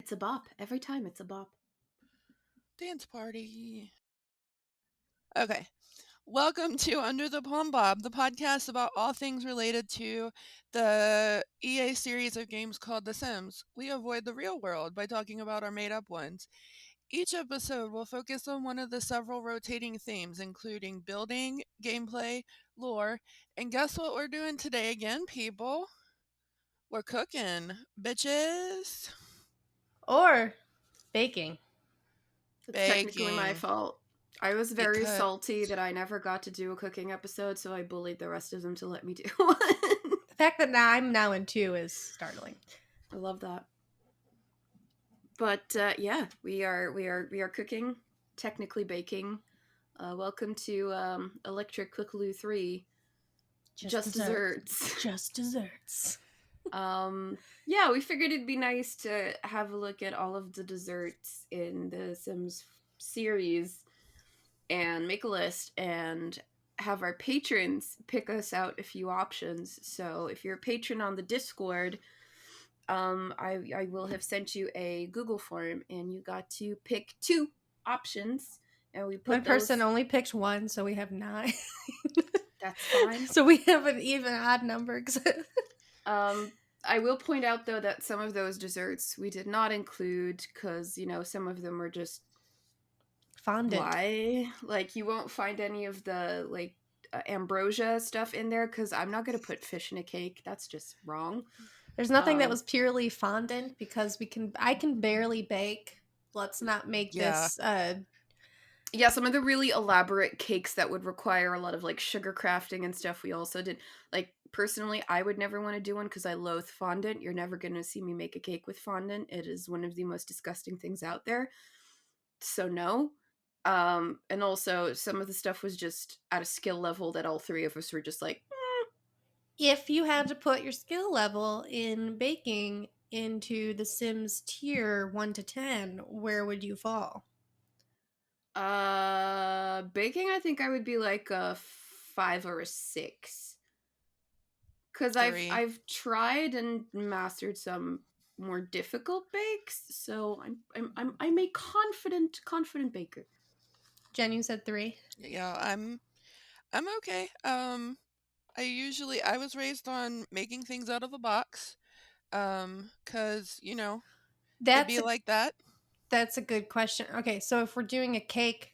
It's a bop. Every time it's a bop. Dance party. Okay. Welcome to Under the Plumbob, the podcast about all things related to the EA series of games called The Sims. We avoid the real world by talking about our made-up ones. Each episode will focus on one of the several rotating themes, including building, gameplay, lore, and guess what we're doing today again, people? We're cooking, bitches. Or baking. It's technically my Baking. fault. I was very Because- salty that I never got to do a cooking episode, so I bullied the rest of them to let me do one. The fact that I'm now in 2 is startling. I love that. But yeah, we are cooking, technically baking. Welcome to Electric Cookaloo 3. Just desserts. Just desserts. Yeah, we figured it'd be nice to have a look at all of the desserts in the Sims series and make a list and have our patrons pick us out a few options. So if you're a patron on the Discord, I will have sent you a Google form and you got to pick 2 options, and we put One person only picked 1, so we have 9. That's fine. So we have an even odd number. I will point out though that some of those desserts we did not include because, you know, some of them were just Fondant. why? Like, you won't find any of the like ambrosia stuff in there because I'm not gonna put fish in a cake. That's just wrong. There's nothing that was purely fondant because I can barely bake. Let's not make this Yeah, some of the really elaborate cakes that would require a lot of like sugar crafting and stuff we also did. Like, personally, I would never want to do one because I loathe fondant. You're never going to see me make a cake with fondant. It is one of the most disgusting things out there. So no. And also some of the stuff was just at a skill level that all 3 of us were just like, If you had to put your skill level in baking into the Sims tier 1 to 10, where would you fall? baking, I think I would be like a 5 or a 6. Because 3. I've tried and mastered some more difficult bakes, so I'm a confident baker. Jen, you said 3. Yeah, I'm okay. I was raised on making things out of a box. 'Cause, you know, it'd be like that. That's a good question. Okay, so if we're doing a cake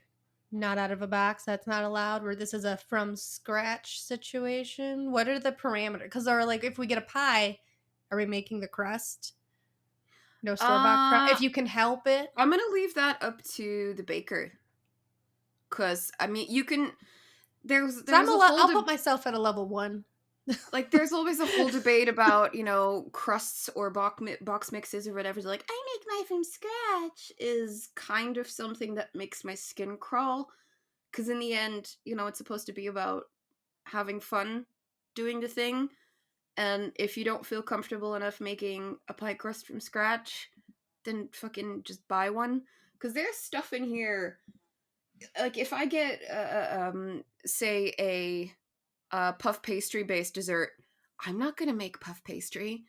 not out of a box, that's not allowed, where this is a from scratch situation, what are the parameters? Because like if we get a pie, are we making the crust? No store-bought crust? If you can help it? I'm gonna leave that up to the baker. Because, I mean, you can... I'll put myself at a level 1. Like, there's always a whole debate about, you know, crusts or box mixes or whatever. Like, I make mine from scratch is kind of something that makes my skin crawl. Because in the end, you know, it's supposed to be about having fun doing the thing. And if you don't feel comfortable enough making a pie crust from scratch, then fucking just buy one. Because there's stuff in here. Like, if I get, say, a puff pastry based dessert, I'm not gonna make puff pastry.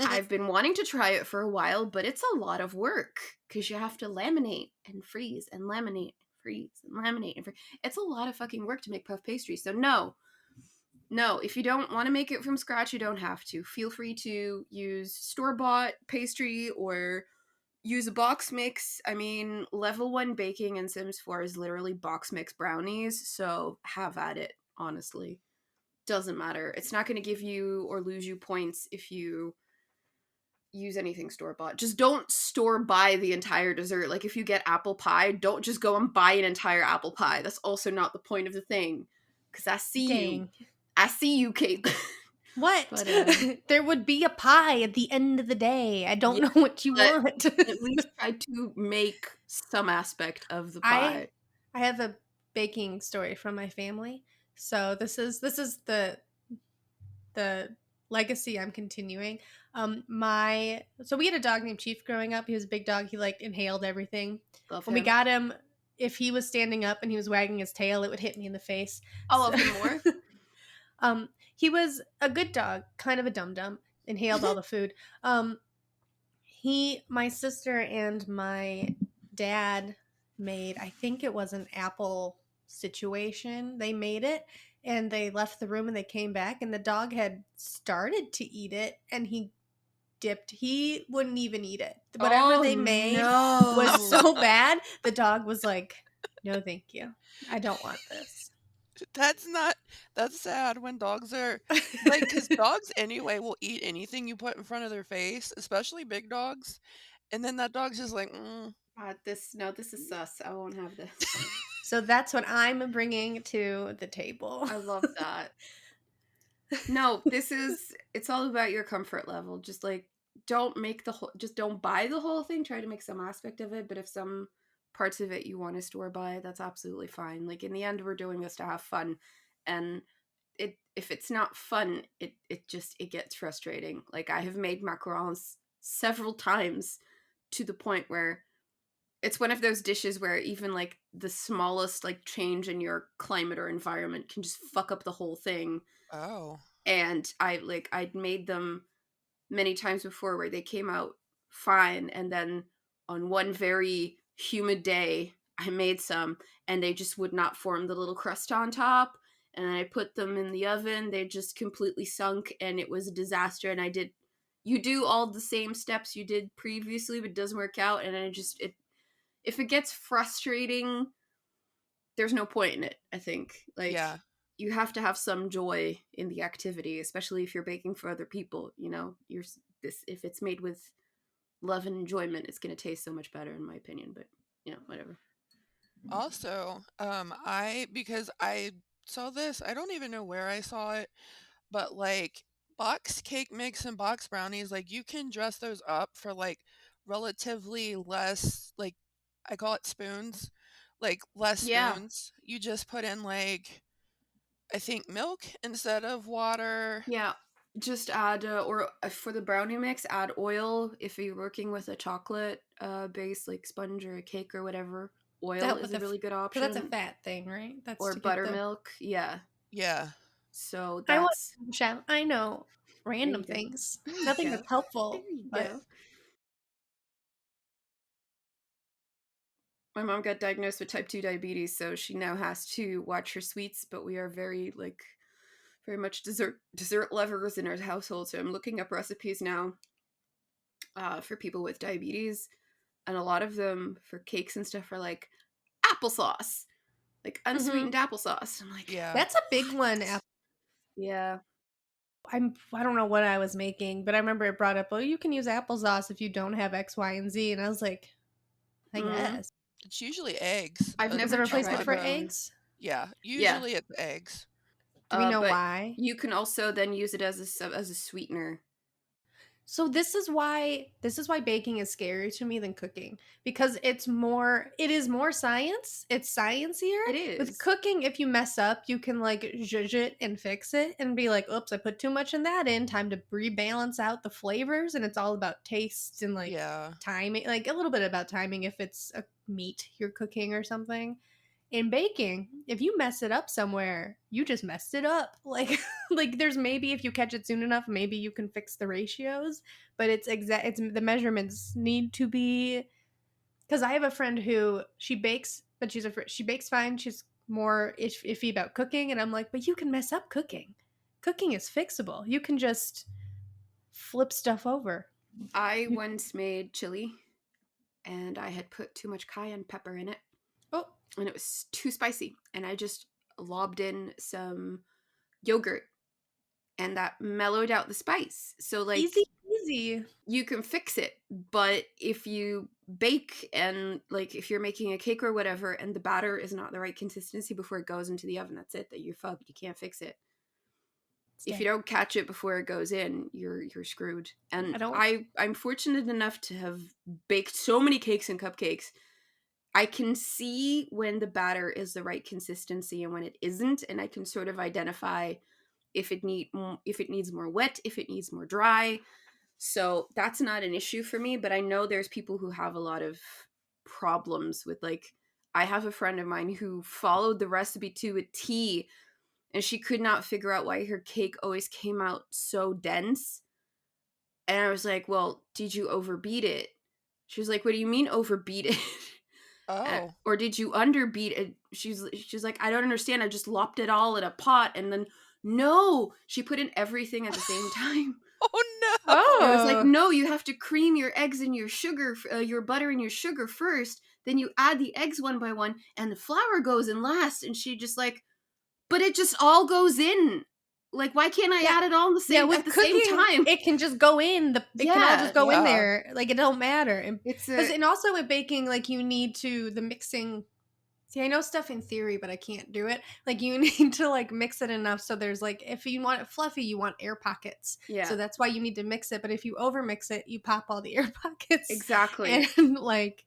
I've been wanting to try it for a while, but it's a lot of work because you have to laminate and freeze and laminate and freeze and laminate and freeze. It's a lot of fucking work to make puff pastry. So no, if you don't want to make it from scratch, you don't have to. Feel free to use store-bought pastry or use a box mix. I mean, level 1 baking in Sims 4 is literally box mix brownies, so have at it, honestly. Doesn't matter. It's not going to give you or lose you points if you use anything store-bought. Just don't store-buy the entire dessert. Like, if you get apple pie, don't just go and buy an entire apple pie. That's also not the point of the thing. Because I see you, Kate. What? But, there would be a pie at the end of the day. I don't know what you want. At least try to make some aspect of the pie. I have a baking story from my family. So this is the legacy I'm continuing. So we had a dog named Chief growing up. He was a big dog. He like inhaled everything. Love when him. We got him, if he was standing up and he was wagging his tail, it would hit me in the face. I love him more. He was a good dog, kind of a dum-dum, inhaled all the food. My sister and my dad made, I think it was an apple situation. They made it and they left the room and they came back and the dog had started to eat it and he wouldn't even eat it. Whatever they made was no. so bad. The dog was like, no, thank you. I don't want this. That's sad when dogs are like, because dogs anyway will eat anything you put in front of their face, especially big dogs. And then that dog's just like, This is sus. I won't have this. So that's what I'm bringing to the table. I love that. No, it's all about your comfort level. Just like, don't buy the whole thing. Try to make some aspect of it. But if some parts of it you want to store buy, that's absolutely fine. Like, in the end, we're doing this to have fun. And if it's not fun, it gets frustrating. Like, I have made macarons several times to the point where it's one of those dishes where even like the smallest like change in your climate or environment can just fuck up the whole thing. oh. And I'd made them many times before where they came out fine, and then on one very humid day I made some and they just would not form the little crust on top, and I put them in the oven, they just completely sunk and it was a disaster. And you do all the same steps you did previously but it doesn't work out, and if it gets frustrating, there's no point in it, I think. Like, Yeah. you have to have some joy in the activity, especially if you're baking for other people. If it's made with love and enjoyment, it's going to taste so much better, in my opinion. But whatever. Also, because I saw this, I don't even know where I saw it, but like box cake mix and box brownies, like you can dress those up for like relatively less, like I call it spoons, like less Yeah. spoons. You just put in like, I think milk instead of water. Yeah, just add or for the brownie mix, add oil. If you're working with a chocolate base like sponge or a cake or whatever, oil is a really good option. Because that's a fat thing, right? That's or to get buttermilk. Yeah. Yeah. So I that's chef. I know random go. things. There you Nothing go. that's helpful. There you but go. My mom got diagnosed with type 2 diabetes, so she now has to watch her sweets, but we are very much dessert lovers in our household. So I'm looking up recipes now for people with diabetes, and a lot of them for cakes and stuff are like applesauce, like unsweetened applesauce. I'm like, Yeah. That's a big one. yeah. I don't know what I was making, but I remember it brought up, oh, you can use applesauce if you don't have X, Y, and Z. And I was like, I guess. It's usually eggs. I've Is never it a replacement tried for them. eggs? Yeah. Usually it's eggs. Do we know but why? You can also then use it as a sweetener. So this is why baking is scarier to me than cooking, because it is more science. It's sciencier. It is. With cooking, if you mess up, you can like zhuzh it and fix it and be like, oops, I put too much in that in, time to rebalance out the flavors. And it's all about taste and like timing, like a little bit about timing if it's a meat you're cooking or something. In baking, if you mess it up somewhere, you just messed it up. Like there's maybe if you catch it soon enough, maybe you can fix the ratios, but it's the measurements need to be, because I have a friend who she bakes, but she bakes fine. She's more iffy about cooking, and I'm like, but you can mess up cooking. Cooking is fixable. You can just flip stuff over. I once made chili, and I had put too much cayenne pepper in it. Oh. And it was too spicy. And I just lobbed in some yogurt, and that mellowed out the spice. So like easy. You can fix it, but if you bake and like if you're making a cake or whatever and the batter is not the right consistency before it goes into the oven, that's it. That you're fucked. You can't fix it. If you don't catch it before it goes in, you're screwed. And I'm fortunate enough to have baked so many cakes and cupcakes. I can see when the batter is the right consistency and when it isn't, and I can sort of identify if it needs more wet, if it needs more dry. So that's not an issue for me, but I know there's people who have a lot of problems with, like, I have a friend of mine who followed the recipe to a T, and she could not figure out why her cake always came out so dense. And I was like, well, did you overbeat it? She was like, what do you mean overbeat it? Oh. Or did you underbeat it? She's like, I don't understand. I just lopped it all in a pot, and then no, she put in everything at the same time. Oh no. And I was like, Oh. no, you have to cream your eggs and your sugar, your butter and your sugar first. Then you add the eggs one by one, and the flour goes in last. And she just like, but it just all goes in. Like, why can't I Yeah. add it all with at the same cooking, time? it can just go in. It can all just go in Yeah. there. Like, it don't matter. It's And also with baking, like, you need to, the mixing. See, I know stuff in theory, but I can't do it. Like, you need to, like, mix it enough so there's, like, if you want it fluffy, you want air pockets. yeah, So that's why you need to mix it. But if you over mix it, you pop all the air pockets. exactly. And, like,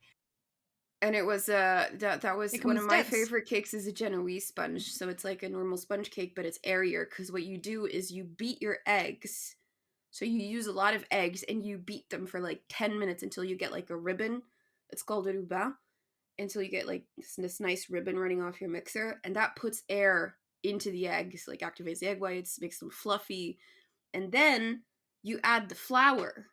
And it was that was it one comes of my dense. favorite cakes is a Genoese sponge. So it's like a normal sponge cake, but it's airier because what you do is you beat your eggs. So you use a lot of eggs and you beat them for like 10 minutes until you get like a ribbon. It's called a ruban. Until you get like this nice ribbon running off your mixer, and that puts air into the eggs, like activates the egg whites, makes them fluffy, and then you add the flour.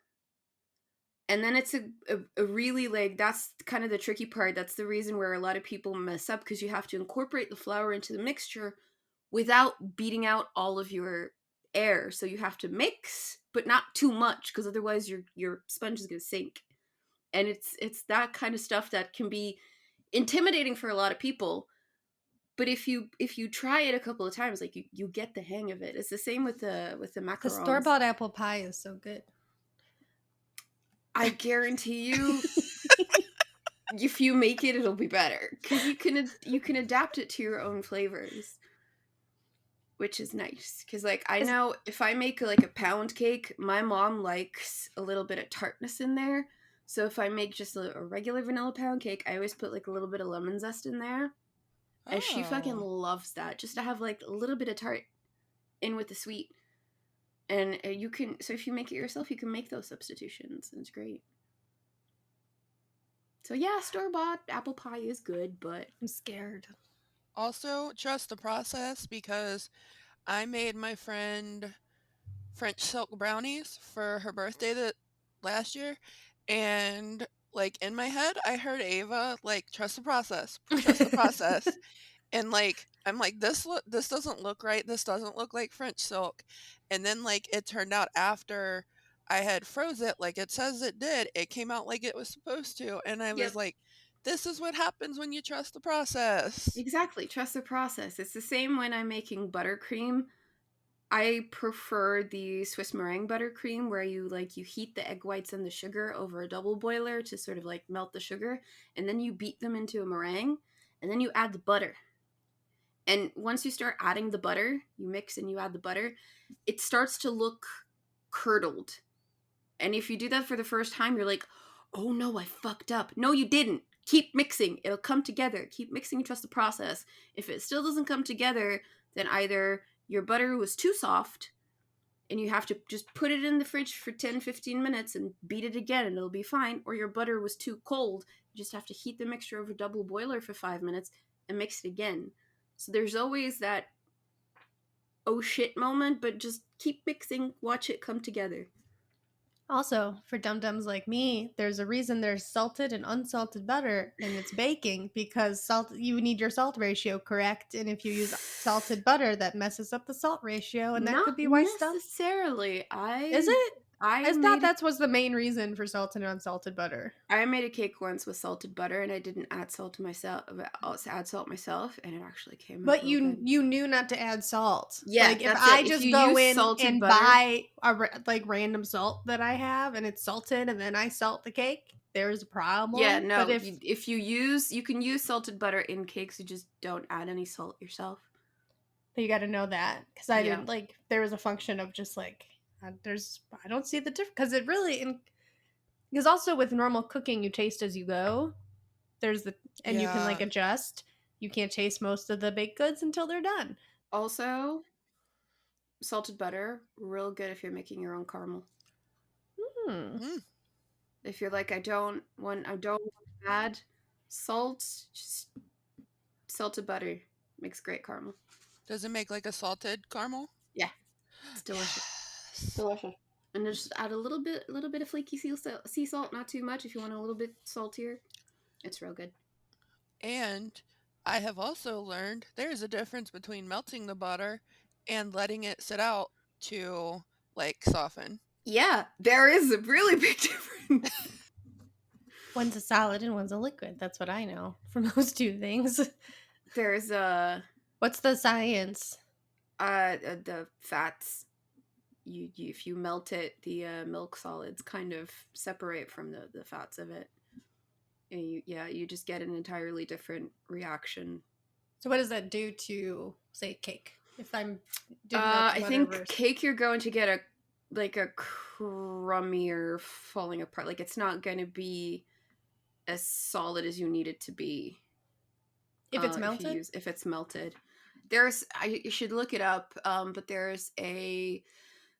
And then it's a really, like, that's kind of the tricky part. That's the reason where a lot of people mess up, because you have to incorporate the flour into the mixture without beating out all of your air. So you have to mix, but not too much, because otherwise your sponge is going to sink. And it's that kind of stuff that can be intimidating for a lot of people, but if you try it a couple of times, like you get the hang of it. It's the same with the macarons. The store-bought apple pie is so good. I guarantee you, if you make it, it'll be better, because you can adapt it to your own flavors, which is nice. Because like I know if I make like a pound cake, my mom likes a little bit of tartness in there. So if I make just a regular vanilla pound cake, I always put like a little bit of lemon zest in there. And she fucking loves that, just to have like a little bit of tart in with the sweet. And you can, so if you make it yourself, you can make those substitutions, and it's great. So yeah, store-bought apple pie is good, but I'm scared. Also, trust the process, because I made my friend French silk brownies for her birthday last year, and like in my head, I heard Ava like, trust the process, and like I'm like, this doesn't look right. This doesn't look like French silk, and then like it turned out after I had froze it, like it says it did, it came out like it was supposed to, and I Yep. was like, this is what happens when you trust the process. Exactly, trust the process. It's the same when I'm making buttercream. I prefer the Swiss meringue buttercream, where you heat the egg whites and the sugar over a double boiler to sort of like melt the sugar, and then you beat them into a meringue, and then you add the butter. And once you start adding the butter, you mix and you add the butter, it starts to look curdled. And if you do that for the first time, you're like, oh no, I fucked up. No, you didn't. Keep mixing. It'll come together. Keep mixing and trust the process. If it still doesn't come together, then either your butter was too soft and you have to just put it in the fridge for 10-15 minutes and beat it again and it'll be fine, or your butter was too cold. You just have to heat the mixture over double boiler for 5 minutes and mix it again. So there's always that oh shit moment, but just keep mixing, watch it come together. Also, for dum-dums like me, there's a reason there's salted and unsalted butter and it's baking, because you need your salt ratio correct, and if you use salted butter, that messes up the salt ratio, and that Not could be why stuff. necessarily. Is it? I thought that that was the main reason for salted and unsalted butter. I made a cake once with salted butter, and I didn't add salt myself, and it actually came out. But real good. you knew not to add salt. Yeah, like if that's I it. If just you go use in salted and butter- buy like random salt that I have and it's salted, and then I salt the cake, there's a problem. Yeah, no. But if you can use salted butter in cakes, you just don't add any salt yourself. you got to know that, because I Yeah. didn't like. There was a function of just like I don't see the difference, because it really, because also with normal cooking you taste as you go. You can like Yeah. adjust. You can't taste most of the baked goods until they're done. Also, salted butter, real good if you're making your own caramel. If you're like, I don't want to add salt, just salted butter makes great caramel. Does it make like a salted caramel? Yeah, it's delicious. Yes. Delicious. And just add a little bit of flaky sea salt, not too much. If you want a little bit saltier, it's real good. And I have also learned there's a difference between melting the butter and letting it sit out to like soften. Yeah, there is a really big difference. One's a solid and one's a liquid. That's what I know from those two things. There's What's the science? the fats. You if you melt it, the milk solids kind of separate from the fats of it. And you just get an entirely different reaction. So what does that do to, say, cake? If I'm doing I think cake, you're going to get a crummier falling apart. Like, it's not going to be as solid as you need it to be. If it's melted? If it's melted. You should look it up, but there's a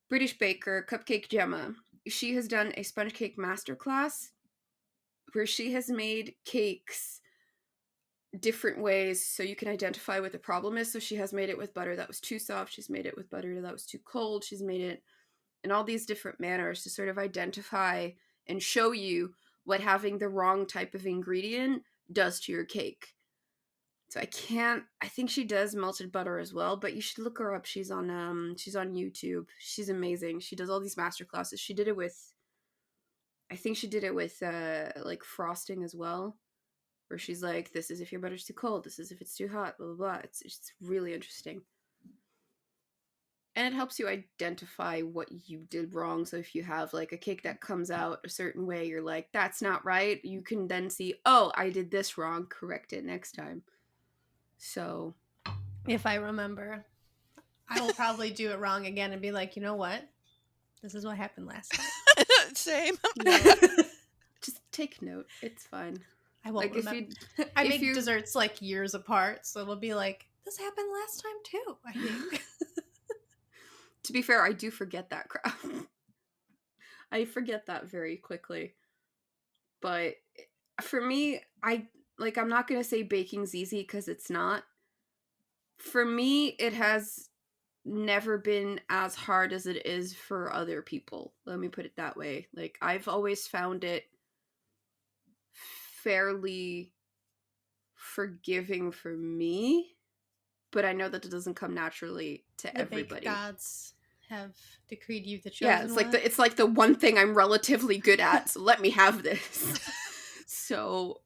British baker, Cupcake Gemma. She has done a sponge cake masterclass where she has made cakes different ways so you can identify what the problem is. So she has made it with butter that was too soft. She's made it with butter that was too cold. She's made it in all these different manners to sort of identify and show you what having the wrong type of ingredient does to your cake. So I think she does melted butter as well, but you should look her up. She's on YouTube. She's amazing. She does all these masterclasses. I think she did it with like frosting as well, where she's like, this is if your butter's too cold, this is if it's too hot, blah blah blah. It's really interesting. And it helps you identify what you did wrong. So if you have like a cake that comes out a certain way, you're like, that's not right. You can then see, oh, I did this wrong. Correct it next time. So if I remember, I will probably do it wrong again and be like, you know what? This is what happened last time. Same. Just take note. It's fine. I won't remember. I make desserts like years apart, so it'll be like, this happened last time too, I think. To be fair, I do forget that crap. I forget that very quickly. But for me, I'm not going to say baking's easy because it's not. For me, it has never been as hard as it is for other people. Let me put it that way. Like, I've always found it fairly forgiving for me, but I know that it doesn't come naturally to everybody. The gods have decreed you the chosen one. It's like the one thing I'm relatively good at, so let me have this. So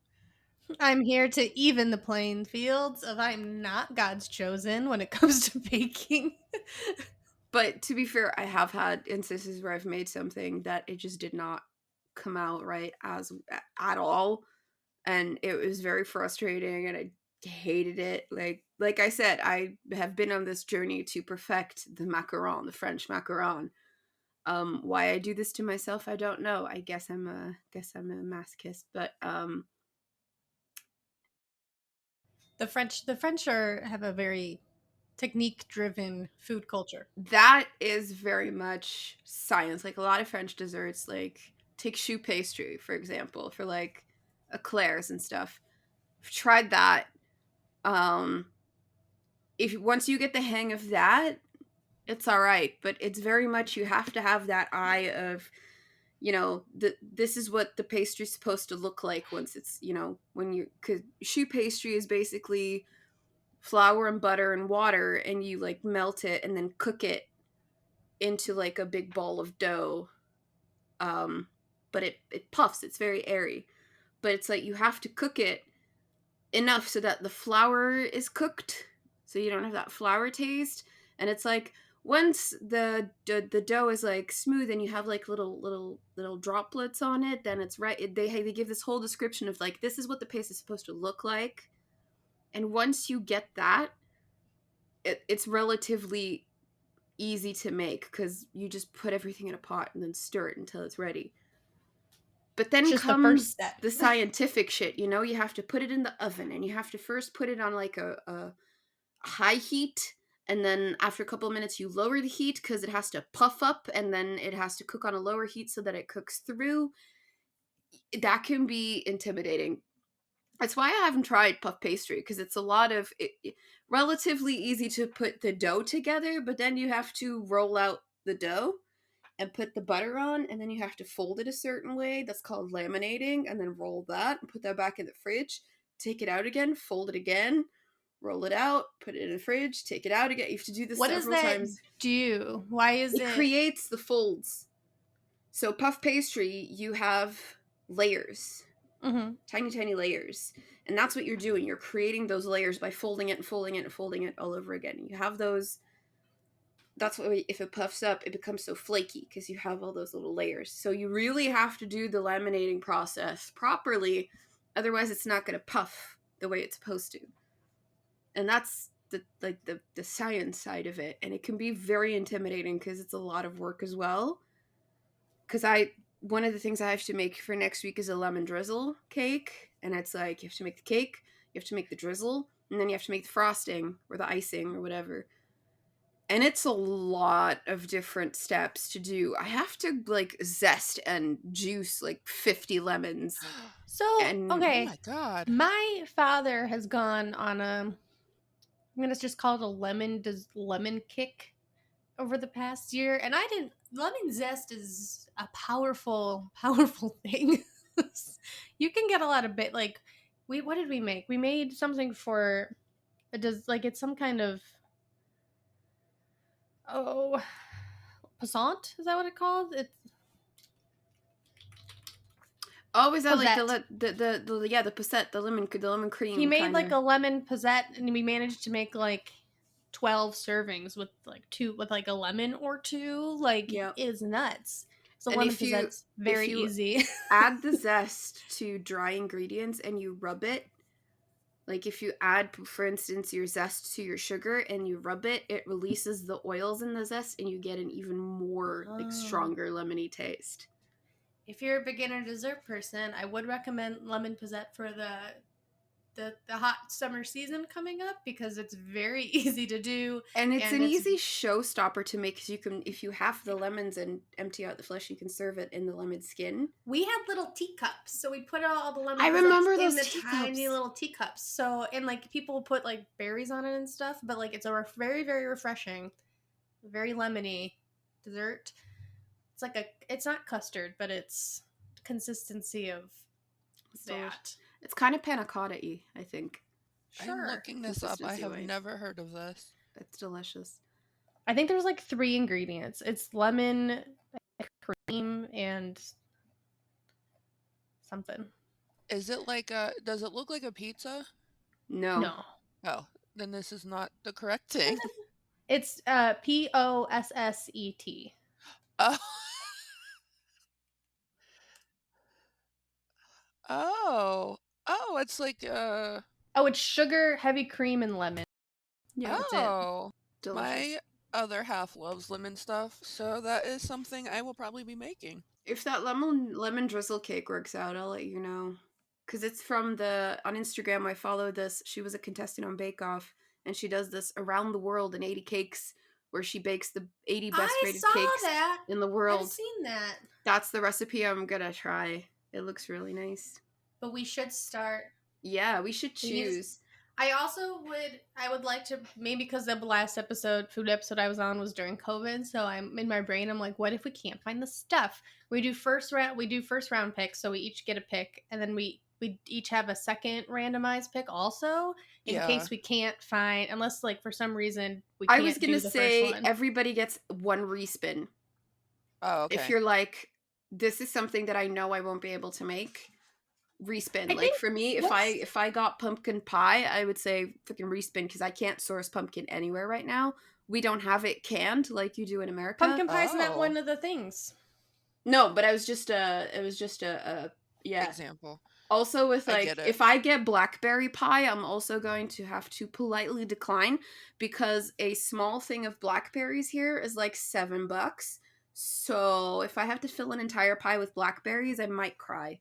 I'm here to even the playing fields of I'm not God's chosen when it comes to baking. But to be fair, I have had instances where I've made something that it just did not come out right at all, and it was very frustrating, and I hated it. Like I said, I have been on this journey to perfect the macaron, the French macaron. Why I do this to myself, I don't know. I guess I'm a masochist, but the French have a very technique-driven food culture. That is very much science. Like, a lot of French desserts, like, take choux pastry, for example, for like eclairs and stuff. I've tried that. If once you get the hang of that, it's all right. But it's very much, you have to have that eye of, this is what the pastry's supposed to look like once it's, because choux pastry is basically flour and butter and water, and you like melt it and then cook it into like a big ball of dough. But it puffs. It's very airy. But it's like you have to cook it enough so that the flour is cooked, so you don't have that flour taste. And it's like, once the dough is like smooth and you have like little droplets on it, then it's right. They give this whole description of like, this is what the paste is supposed to look like. And once you get that, it's relatively easy to make because you just put everything in a pot and then stir it until it's ready. But then just comes the scientific shit, you have to put it in the oven, and you have to first put it on like a high heat, and then after a couple of minutes you lower the heat because it has to puff up, and then it has to cook on a lower heat so that it cooks through. That can be intimidating. That's why I haven't tried puff pastry, because it's a lot of relatively easy to put the dough together, but then you have to roll out the dough. and put the butter on, and then you have to fold it a certain way. That's called laminating, and then roll that and put that back in the fridge. Take it out again, fold it again, roll it out, put it in the fridge, take it out again. You have to do this several times. Do? Why is it? It creates the folds. So puff pastry, you have layers. Tiny, tiny layers. And that's what you're doing. You're creating those layers by folding it and folding it and folding it all over again. You have those. That's why if it puffs up, it becomes so flaky because you have all those little layers. So you really have to do the laminating process properly. Otherwise, it's not going to puff the way it's supposed to. And that's the science side of it. And it can be very intimidating because it's a lot of work as well. Because one of the things I have to make for next week is a lemon drizzle cake. And it's like, you have to make the cake, you have to make the drizzle, and then you have to make the frosting or the icing or whatever. And it's a lot of different steps to do. I have to like zest and juice like 50 lemons. So, okay. Oh my God. My father has gone on I'm going to just call it a lemon kick over the past year. And lemon zest is a powerful, powerful thing. You can get a lot of what did we make? We made something for, it's some kind of, passant? Is that what it's called? It's is that like the posset, the lemon cream? He made like a lemon posset, and we managed to make like 12 servings with like a lemon or two. Like, it is nuts. So lemon posset's very easy. Add the zest to dry ingredients and you rub it. Like if you add, for instance, your zest to your sugar and you rub it, it releases the oils in the zest and you get an even more stronger lemony taste. If you're a beginner dessert person, I would recommend lemon posset for the hot summer season coming up because it's very easy to do. And it's an easy showstopper to make because you can, if you have the lemons and empty out the flesh, you can serve it in the lemon skin. We had little teacups, so we put all the lemon. I remember those in the teacups. Tiny little teacups. So, and like people put like berries on it and stuff, but like it's a very, very refreshing, very lemony dessert. It's not custard, but it's consistency of that. It's kind of panna cotta-y, I think. Sure. I'm looking this up. I have never heard of this. It's delicious. I think there's like 3 ingredients. It's lemon, cream, and something. Is it does it look like a pizza? No. Oh, then this is not the correct thing. It's POSSET. Oh. Oh, it's like it's sugar, heavy cream, and lemon. Yeah, that's it. Delicious. My other half loves lemon stuff, so that is something I will probably be making. If that lemon drizzle cake works out, I'll let you know. Because it's on Instagram, I followed this. She was a contestant on Bake Off, and she does this around the world in 80 cakes, where she bakes the 80 best rated cakes in the world. I've seen that. That's the recipe I'm gonna try. It looks really nice. But we should start. Yeah, we should choose. I would like to, maybe because the last food episode I was on was during COVID, so I'm in my brain, I'm like, what if we can't find the stuff? We do first round picks, so we each get a pick, and then we each have a second randomized pick also, in case we can't find, unless like for some reason we can't. I was gonna say everybody gets one respin. Oh, okay. If you're like, this is something that I know I won't be able to make, respin. Like for me, if I got pumpkin pie, I would say freaking respin because I can't source pumpkin anywhere right now. We don't have it canned like you do in America. Pumpkin pie is not one of the things. No, but it was just a example. Also with like, if I get blackberry pie, I'm also going to have to politely decline because a small thing of blackberries here is like $7. So if I have to fill an entire pie with blackberries, I might cry.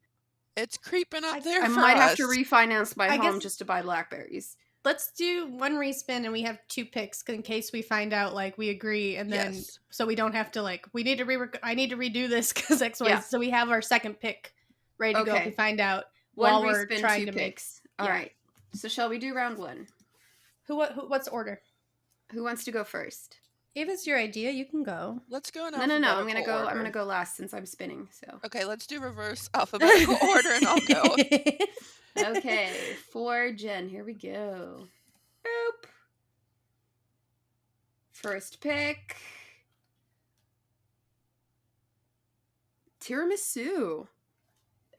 It's creeping up there. I might have to refinance my home just to buy blackberries. Let's do one respin and we have 2 picks in case we find out like we agree, and then so we don't have to like I need to redo this because X, Y. Yeah. So we have our second pick ready to go if we find out while we're trying to make. All right. So shall we do round 1? What's the order? Who wants to go first? If it's your idea, you can go. Let's go in No. alphabetical I'm gonna go. order. I'm gonna go last since I'm spinning. So Okay, let's do reverse alphabetical order, and I'll go. okay, for Jen, here we go. Boop. First pick. Tiramisu.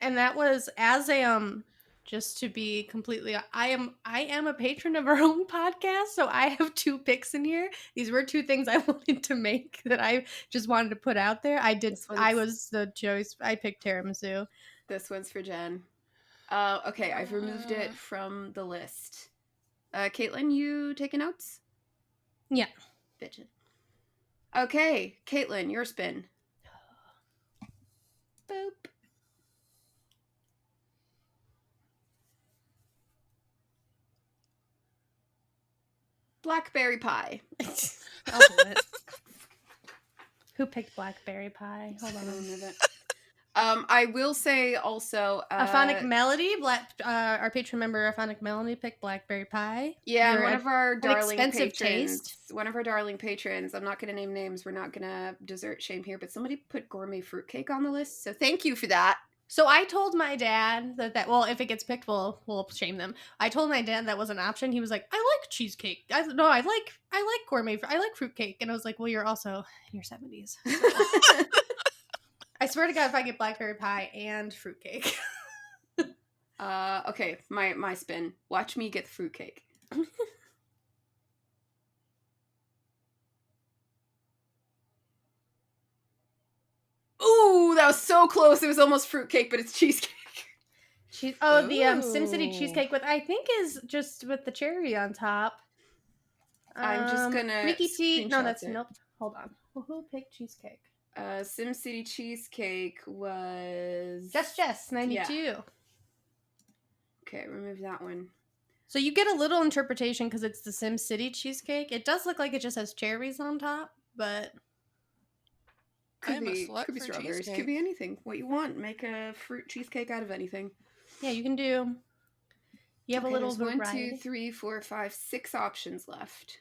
And that was as a just to be completely I am a patron of our own podcast, so I have 2 picks in here. These were 2 things I wanted to make that I just wanted to put out there. I was the choice. I picked tiramisu. This one's for Jen. Okay, I've removed it from the list. Caitlin, you taking notes? Yeah. Bitchin'. Okay, Caitlin, your spin. Boop. Blackberry pie. I'll do it. Who picked blackberry pie? Hold on. Remove it. I will say also Aphonic Melody, our patron member Aphonic Melody picked blackberry pie. Yeah, and one of our darling expensive patrons. taste. One of our darling patrons. I'm not going to name names. We're not going to dessert shame here, but somebody put gourmet fruitcake on the list. So thank you for that. So I told my dad that well, if it gets picked, we'll shame them. I told my dad that was an option. He was like, "I like cheesecake. I like gourmet. I like fruitcake." And I was like, "Well, you're also in your 70s." I swear to God, if I get blackberry pie and fruitcake. Okay, my spin. Watch me get the fruitcake. Ooh, that was so close. It was almost fruitcake, but it's cheesecake. The SimCity cheesecake with I think is just with the cherry on top. I'm just gonna Ricky T. No, that's screenshot it. nope. Hold on. Who picked cheesecake? SimCity cheesecake was Jess 92. Yeah. Okay, remove that one. So you get a little interpretation because it's the SimCity cheesecake. It does look like it just has cherries on top, but could be strawberries. Could be anything. What you want. Make a fruit cheesecake out of anything. Yeah, you can do. You have a little variety. 1, 2, 3, 4, 5, 6 options left.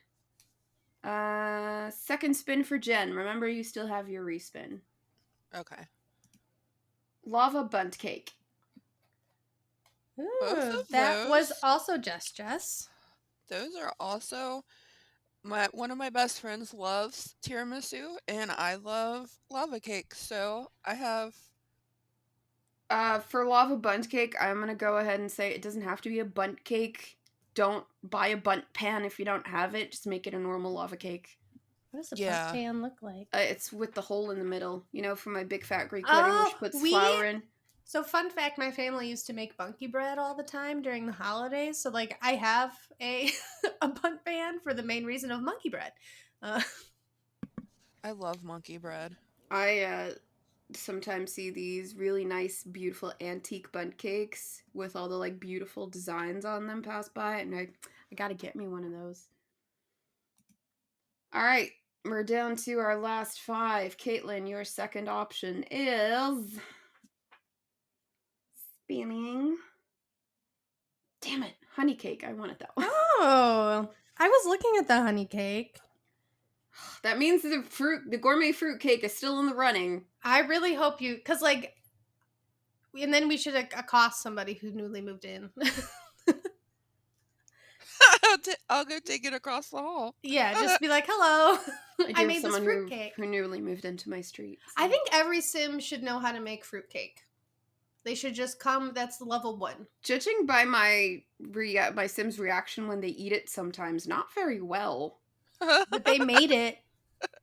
Second spin for Jen. Remember, you still have your respin. Okay. Lava bunt cake. Ooh, that was also Jess. Those are also one of my best friends loves tiramisu, and I love lava cake. So I have. For lava bunt cake, I'm gonna go ahead and say it doesn't have to be a bunt cake. Don't buy a bunt pan if you don't have it. Just make it a normal lava cake. What does a bunt pan look like? It's with the hole in the middle. You know, for my big fat Greek wedding, which puts flour in. So fun fact, my family used to make bunky bread all the time during the holidays. So like I have a bunt pan for the main reason of monkey bread. I love monkey bread. I sometimes see these really nice, beautiful antique bunt cakes with all the like beautiful designs on them pass by, and I gotta get me one of those. All right, we're down to our last 5. Caitlin, your second option is spinning. Damn it, honey cake. I wanted that one. Oh, I was looking at the honey cake. That means the gourmet fruit cake is still in the running. I really hope you, because like, and then we should accost somebody who newly moved in. I'll go take it across the hall. Yeah, just be like, hello. I made this fruitcake. Who newly moved into my street. So. I think every sim should know how to make fruitcake. They should just come. That's level 1. Judging by my Sims reaction when they eat it, sometimes not very well. But they made it.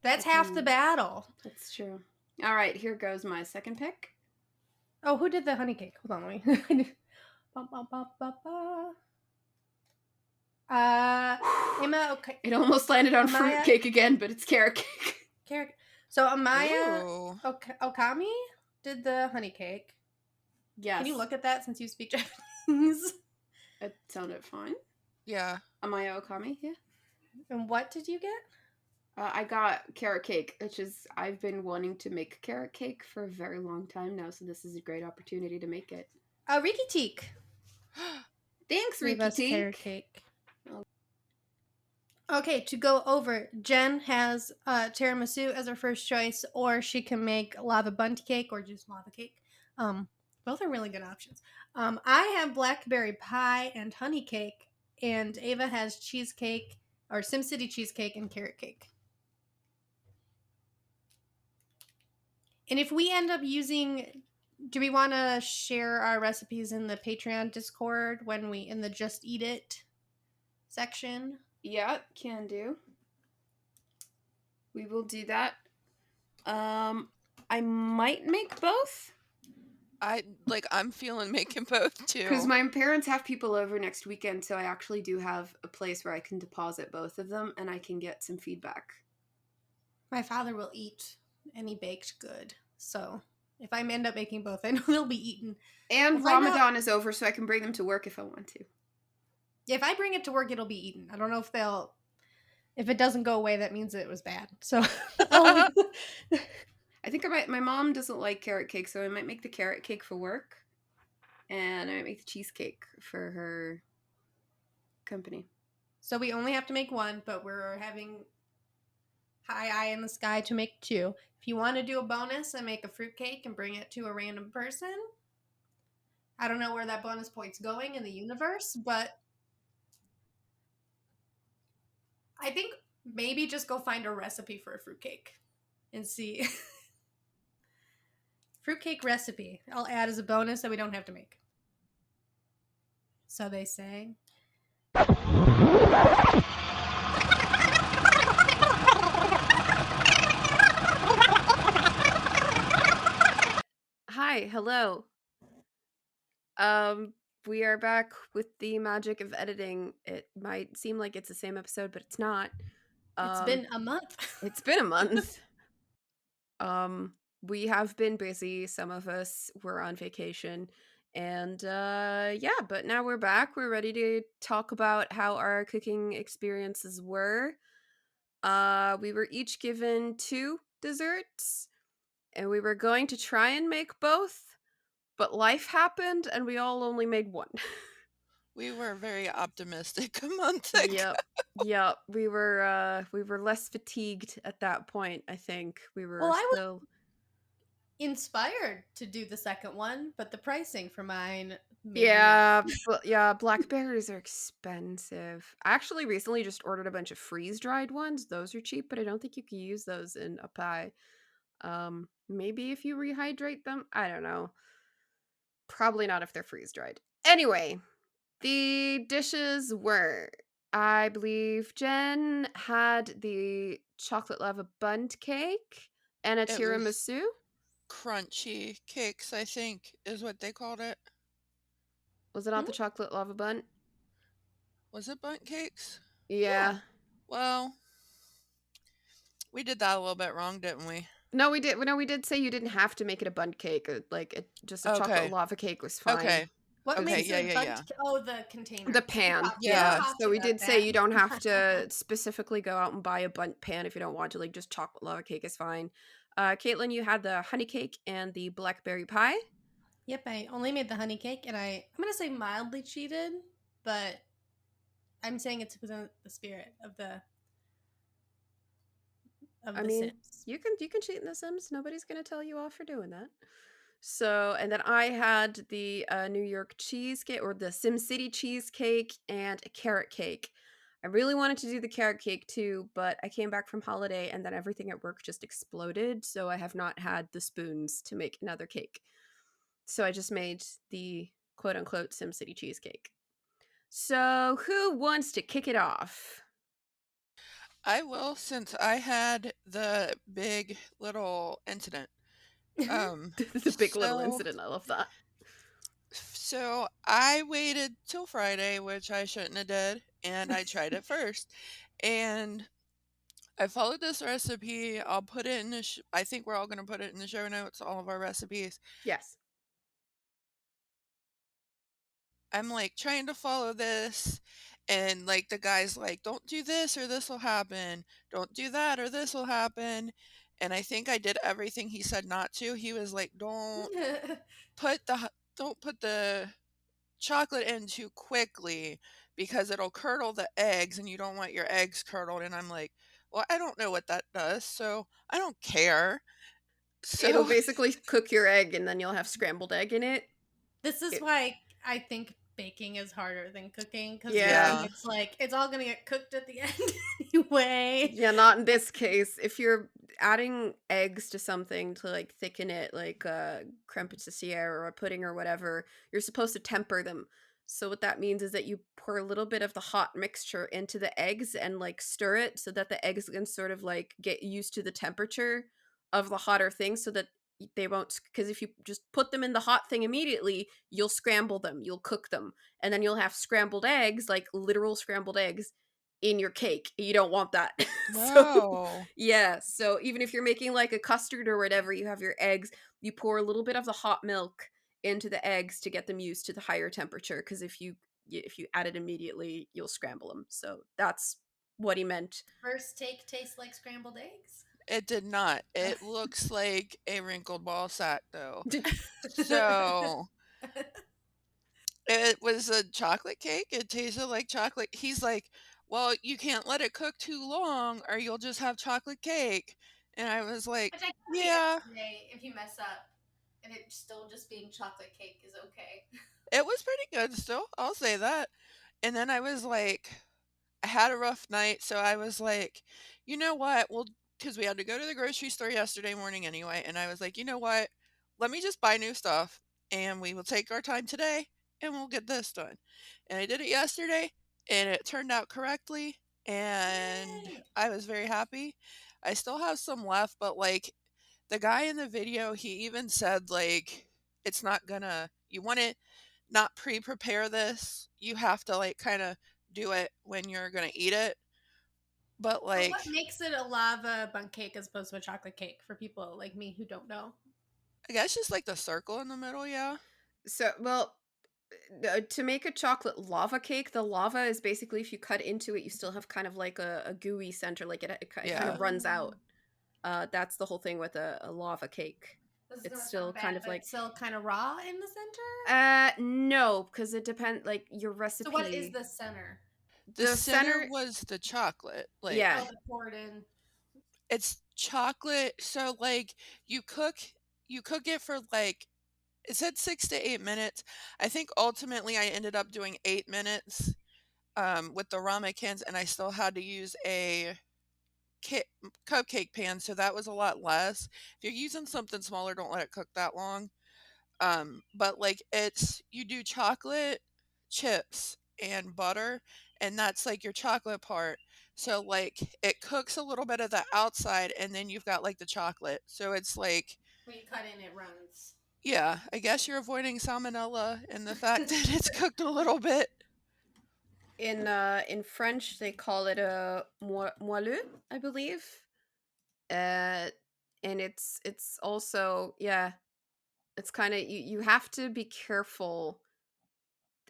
That's half the battle. That's true. All right, here goes my second pick. Oh, who did the honey cake? Hold on, let me. Emma. Okay. It almost landed on fruit cake again, but it's carrot cake. Carrot. So Amaya Okami did the honey cake. Yes. Can you look at that since you speak Japanese? It sounded fine. Yeah. Amaya Okami, yeah. And what did you get? I got carrot cake, which is, I've been wanting to make carrot cake for a very long time now, so this is a great opportunity to make it. Riki Teak. Thanks, Riki Teak. Carrot cake. Okay, to go over, Jen has tiramisu as her first choice, or she can make lava bundt cake or just lava cake. Both are really good options. I have blackberry pie and honey cake, and Ava has cheesecake or SimCity cheesecake and carrot cake. And if we end up using, do we want to share our recipes in the Patreon Discord when we in the Just Eat It section? Yeah, can do. We will do that. I might make both. I'm feeling making both too. Because my parents have people over next weekend, so I actually do have a place where I can deposit both of them and I can get some feedback. My father will eat any baked good, so if I end up making both, I know they'll be eaten. And Ramadan is over, so I can bring them to work if I want to. If I bring it to work, it'll be eaten. I don't know if they'll. If it doesn't go away, that means it was bad. So, I think my mom doesn't like carrot cake, so I might make the carrot cake for work, and I might make the cheesecake for her company. So we only have to make one, but we're having high eye in the sky to make two. If you want to do a bonus and make a fruitcake and bring it to a random person, I don't know where that bonus point's going in the universe, but I think maybe just go find a recipe for a fruitcake and see. Fruitcake recipe. I'll add as a bonus that we don't have to make. So they say. Hi, hello. We are back with the magic of editing. It might seem like it's the same episode, but it's not. It's been a month. It's been a month. We have been busy. Some of us were on vacation. And yeah, but now we're back. We're ready to talk about how our cooking experiences were. We were each given 2 desserts, and we were going to try and make both, but life happened and we all only made 1. We were very optimistic a month ago. Yep. We were less fatigued at that point, I think. We were Well, I still was inspired to do the second one, but the pricing for mine made me Yeah, but yeah, blackberries are expensive. I actually recently just ordered a bunch of freeze-dried ones. Those are cheap, but I don't think you can use those in a pie. Maybe if you rehydrate them, I don't know. Probably not if they're freeze-dried. Anyway, the dishes were, I believe Jen had the chocolate lava bundt cake and a It was tiramisu. crunchy cakes, I think, is what they called it. Was it not the chocolate lava bundt? Was it bundt cakes? Yeah. Well, we did that a little bit wrong, didn't we? No, we did. No, we did say you didn't have to make it a bundt cake. Just a chocolate lava cake was fine. Okay. What Okay, makes yeah, it yeah, bundt yeah. Oh, the container. The pan. Yeah. Yeah. So we did say you don't have to specifically go out and buy a bundt pan if you don't want to. Like, just chocolate lava cake is fine. Caitlin, you had the honey cake and the blackberry pie. Yep, I only made the honey cake, and I'm gonna say mildly cheated, but I'm saying it's within the spirit of the Sims. You can cheat in The Sims. Nobody's gonna tell you off for doing that. So, and then I had the New York cheesecake, or the SimCity cheesecake, and a carrot cake. I really wanted to do the carrot cake too, but I came back from holiday and then everything at work just exploded, so I have not had the spoons to make another cake. So I just made the quote-unquote SimCity cheesecake. So, who wants to kick it off? I will, since I had the big little incident. The big little incident. I love that. So I waited till Friday, which I shouldn't have did, and I tried it first. And I followed this recipe. I'll put it in the I think we're all going to put it in the show notes, all of our recipes. Yes. I'm like trying to follow this, and like the guy's like, don't do this or this will happen. Don't do that or this will happen. And I think I did everything he said not to. He was like, don't put the chocolate in too quickly because it'll curdle the eggs and you don't want your eggs curdled. And I'm like, well, I don't know what that does, so I don't care. It'll So basically cook your egg and then you'll have scrambled egg in it. This is why I think baking is harder than cooking, because Yeah. cooking, it's like it's all gonna get cooked at the end anyway. Yeah, not in this case. If you're adding eggs to something to like thicken it, like creme pâtissière or a pudding or whatever, you're supposed to temper them. So what that means is that you pour a little bit of the hot mixture into the eggs and like stir it so that the eggs can sort of like get used to the temperature of the hotter thing so that they won't, because if you just put them in the hot thing immediately, you'll scramble them, you'll cook them, and then you'll have scrambled eggs, like literal scrambled eggs in your cake. You don't want that. So no. yeah, so even if you're making like a custard or whatever, you have your eggs, you pour a little bit of the hot milk into the eggs to get them used to the higher temperature, because if you add it immediately, you'll scramble them. So that's what he meant. First take tastes like scrambled eggs. It did not. It looks like a wrinkled ball sack, though. So it was a chocolate cake. It tasted like chocolate. He's like, well, you can't let it cook too long or you'll just have chocolate cake. And I was like, Which I yeah. if you mess up and it's still just being chocolate cake is okay. It was pretty good still. I'll say that. And then I was like, I had a rough night. So I was like, you know what? Well, because we had to go to the grocery store yesterday morning anyway. And I was like, you know what? Let me just buy new stuff and we will take our time today and we'll get this done. And I did it yesterday and it turned out correctly. And Yay. I was very happy. I still have some left, but like the guy in the video, he even said, like, it's not gonna, you want to not pre-prepare this. You have to like kind of do it when you're gonna eat it. But So like, what makes it a lava bundt cake as opposed to a chocolate cake for people like me who don't know? I guess just like the circle in the middle, yeah. So, well, to make a chocolate lava cake, the lava is basically, if you cut into it, you still have kind of like a gooey center, like it kind Yeah. of runs out. That's the whole thing with a lava cake. This is It's gonna still sound bad, kind of but like it's still kind of raw in the center. no, because it depends, like your recipe. So what is the center? The The center center- was the chocolate. Like, Yeah. Oh, the poured in. it's chocolate. So like you cook it for like, it said 6 to 8 minutes. I think ultimately I ended up doing 8 minutes with the ramekins, and I still had to use a cupcake pan, so that was a lot less. If you're using something smaller, don't let it cook that long. But like it's, you do chocolate chips and butter, and that's like your chocolate part. So like it cooks a little bit of the outside, and then you've got like the chocolate. So it's like, When you cut in, it runs. yeah, I guess you're avoiding salmonella and the fact that it's cooked a little bit. In French, they call it a moelleux, I believe. And it's also, yeah, it's kind of, you have to be careful.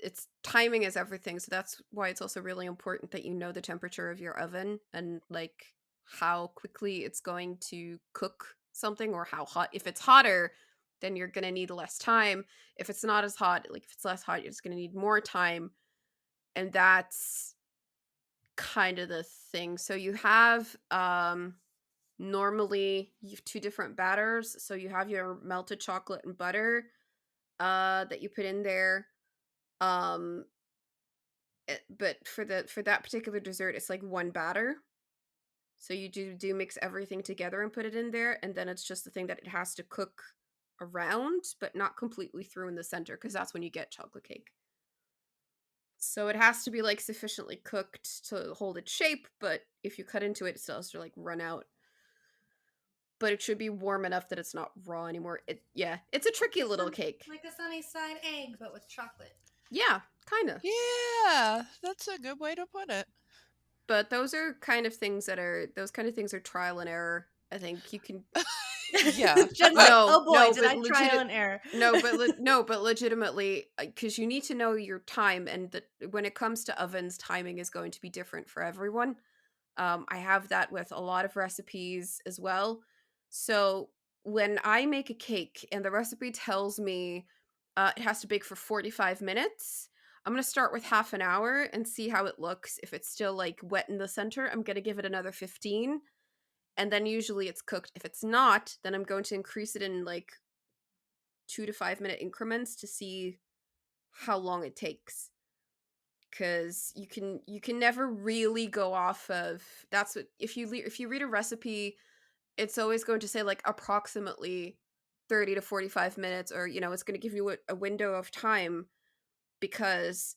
It's timing is everything, so that's why it's also really important that you know the temperature of your oven and like how quickly it's going to cook something, or how hot. If it's hotter, then you're gonna need less time. If it's not as hot, like if it's less hot, you're just gonna need more time. And that's kind of the thing. So you have normally you have two different batters. So you have your melted chocolate and butter that you put in there. But for that particular dessert, it's like one batter. So you do mix everything together and put it in there, and then it's just the thing that it has to cook around, but not completely through in the center, because that's when you get chocolate cake. So it has to be like sufficiently cooked to hold its shape, but if you cut into it, it still has to like run out. But it should be warm enough that it's not raw anymore. It's a tricky little cake. Like a sunny side egg, but with chocolate. Yeah, kind of. Yeah, that's a good way to put it. But those kind of things are trial and error. I think you can. Yeah. Just like, oh boy, did I trial and error? No, but legitimately, because you need to know your time, and when it comes to ovens, timing is going to be different for everyone. I have that with a lot of recipes as well. So when I make a cake and the recipe tells me it has to bake for 45 minutes, I'm going to start with half an hour and see how it looks. If it's still like wet in the center, I'm going to give it another 15. And then usually it's cooked. If it's not, then I'm going to increase it in like 2 to 5 minute increments to see how long it takes. Cuz you can never really go off of, that's what, if you read a recipe, it's always going to say like approximately 30 to 45 minutes, or it's going to give you a window of time, because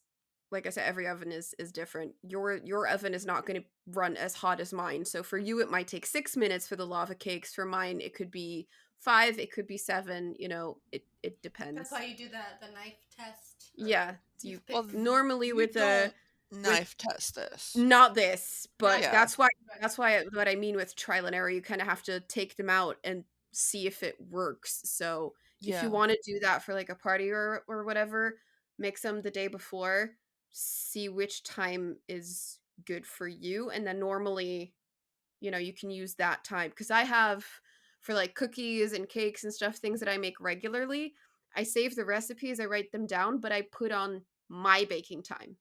like I said, every oven is different. Your oven is not going to run as hot as mine. So for you it might take 6 minutes for the lava cakes. For mine it could be 5, it could be 7, it depends. That's why you do the knife test. Yeah, you Well, normally you with don't the knife test this. not this, but Yeah. that's why what I mean with trial and error, you kind of have to take them out and see if it works. So if you Yeah. want to do that for like a party or whatever, mix them the day before, see which time is good for you, and then normally, you can use that time, because I have, for like cookies and cakes and stuff, things that I make regularly, I save the recipes, I write them down, but I put on my baking time,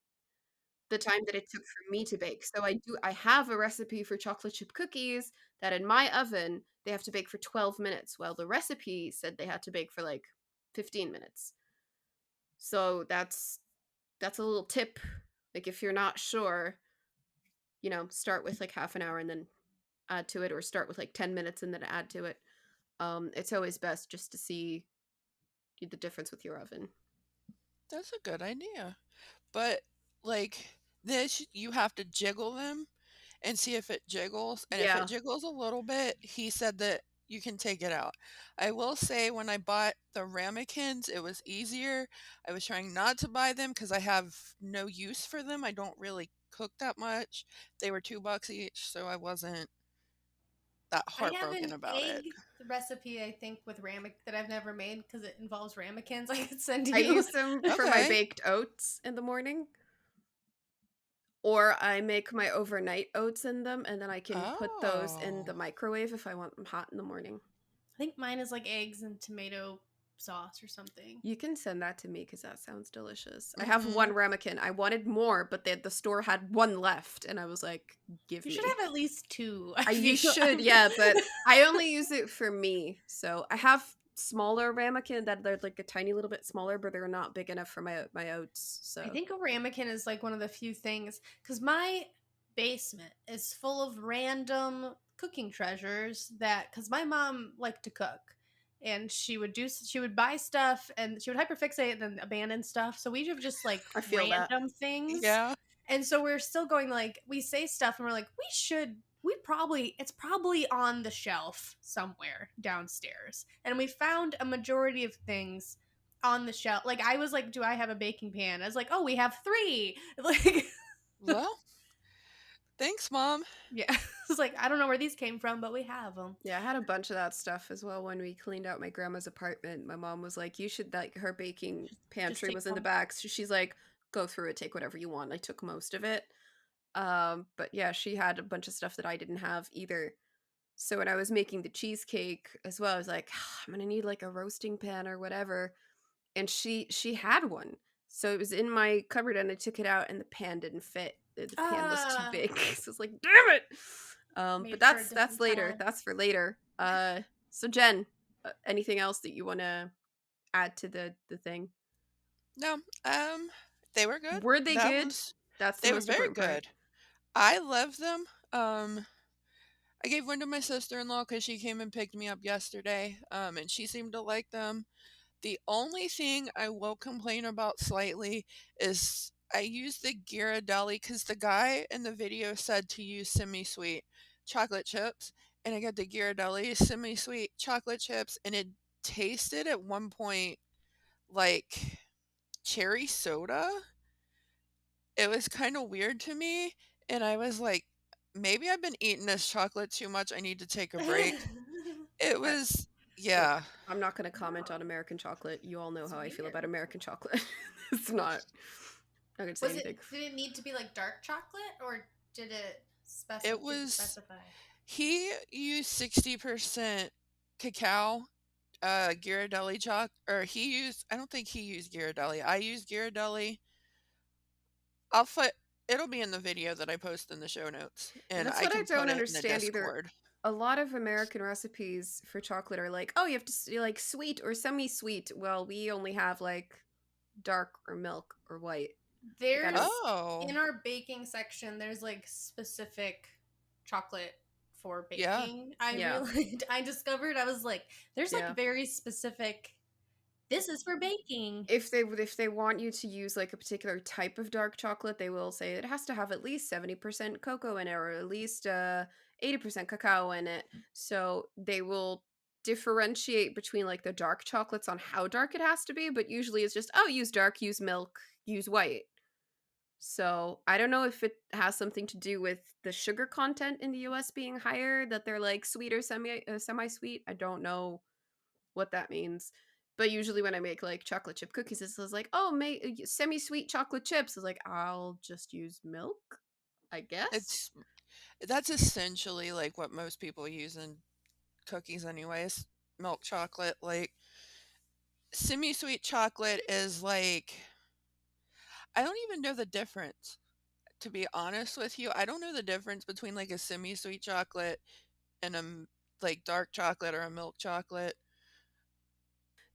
the time that it took for me to bake. So I have a recipe for chocolate chip cookies that in my oven they have to bake for 12 minutes, while the recipe said they had to bake for like 15 minutes. So that's a little tip. Like if you're not sure, start with like half an hour and then add to it, or start with like 10 minutes and then add to it. It's always best just to see the difference with your oven. That's a good idea. But like this, you have to jiggle them and see if it jiggles. And if Yeah. it jiggles a little bit, he said that you can take it out. I will say when I bought the ramekins, it was easier. I was trying not to buy them because I have no use for them. I don't really cook that much. They were $2 each, so I wasn't that I have heartbroken an about it. egg recipe, I think, with ramekin that I've never made because it involves ramekins. I could send you. I use them for my Okay. baked oats in the morning. Or I make my overnight oats in them, and then I can put those in the Oh. microwave if I want them hot in the morning. I think mine is like eggs and tomato sauce or something. You can send that to me because that sounds delicious. I have one ramekin. I wanted more, but the store had one left, and I was like, give You me. should have at least 2. You should, yeah, but I only use it for me. So I have smaller ramekin that they're like a tiny little bit smaller, but they're not big enough for my oats. So I think a ramekin is like one of the few things, because my basement is full of random cooking treasures because my mom liked to cook, and she would buy stuff and she would hyperfixate and then abandon stuff. So we have just like I feel that. random things. Yeah. And so we're still going, like, we say stuff and we're like, it's probably on the shelf somewhere downstairs. And we found a majority of things on the shelf. Like, I was like, do I have a baking pan? I was like, oh, we have 3. Like, Well, thanks, Mom. yeah. I was like, I don't know where these came from, but we have them. Yeah, I had a bunch of that stuff as well when we cleaned out my grandma's apartment. My mom was like, you should, like, her baking pantry take was in the some. back. So she's like, go through it, take whatever you want. I took most of it. But yeah, she had a bunch of stuff that I didn't have either. So when I was making the cheesecake as well, I was like, I'm gonna need like a roasting pan or whatever. And she had one. So it was in my cupboard, and I took it out and the pan didn't fit. The pan was too big. So I was like, damn it. But that's later. Time. That's for later. So Jen, anything else that you want to add to the thing? No. They were good. Were they good? That's the they were most very important part. good. I love them. I gave one to my sister-in-law because she came and picked me up yesterday. And she seemed to like them. The only thing I will complain about slightly is I used the Ghirardelli because the guy in the video said to use semi-sweet chocolate chips, and I got the Ghirardelli semi-sweet chocolate chips, and it tasted at one point like cherry soda. It was kind of weird to me, and I was like, maybe I've been eating this chocolate too much. I need to take a break. It was, yeah. I'm not going to comment on American chocolate. You all know how I feel about American chocolate. It's not going to say anything. Did it need to be like dark chocolate, or did it specify? It was, he used 60% cacao, Ghirardelli chocolate, or I don't think he used Ghirardelli. I used Ghirardelli. I'll put it'll be in the video that I post in the show notes, And and that's I what I can put don't it in the understand either. Discord. A lot of American recipes for chocolate are like, oh, you have to like sweet or semi-sweet. Well, we only have like dark or milk or white. There's Oh, in our baking section, there's like specific chocolate for yeah. baking. I Yeah. realized I discovered I was like, there's Yeah. like very specific. This is for baking. If they want you to use like a particular type of dark chocolate, they will say it has to have at least 70% cocoa in it or at least 80% cacao in it. So they will differentiate between like the dark chocolates on how dark it has to be, but usually it's just, oh, use dark, use milk, use white. So I don't know if it has something to do with the sugar content in the US being higher, that they're like sweet or semi-sweet. I don't know what that means. But usually when I make like chocolate chip cookies, it says like, oh, make semi-sweet chocolate chips. It's like, I'll just use milk, I guess. That's essentially like what most people use in cookies anyways. Milk chocolate. Like semi-sweet chocolate is like I don't even know the difference. To be honest with you, I don't know the difference between like a semi-sweet chocolate and like dark chocolate or a milk chocolate.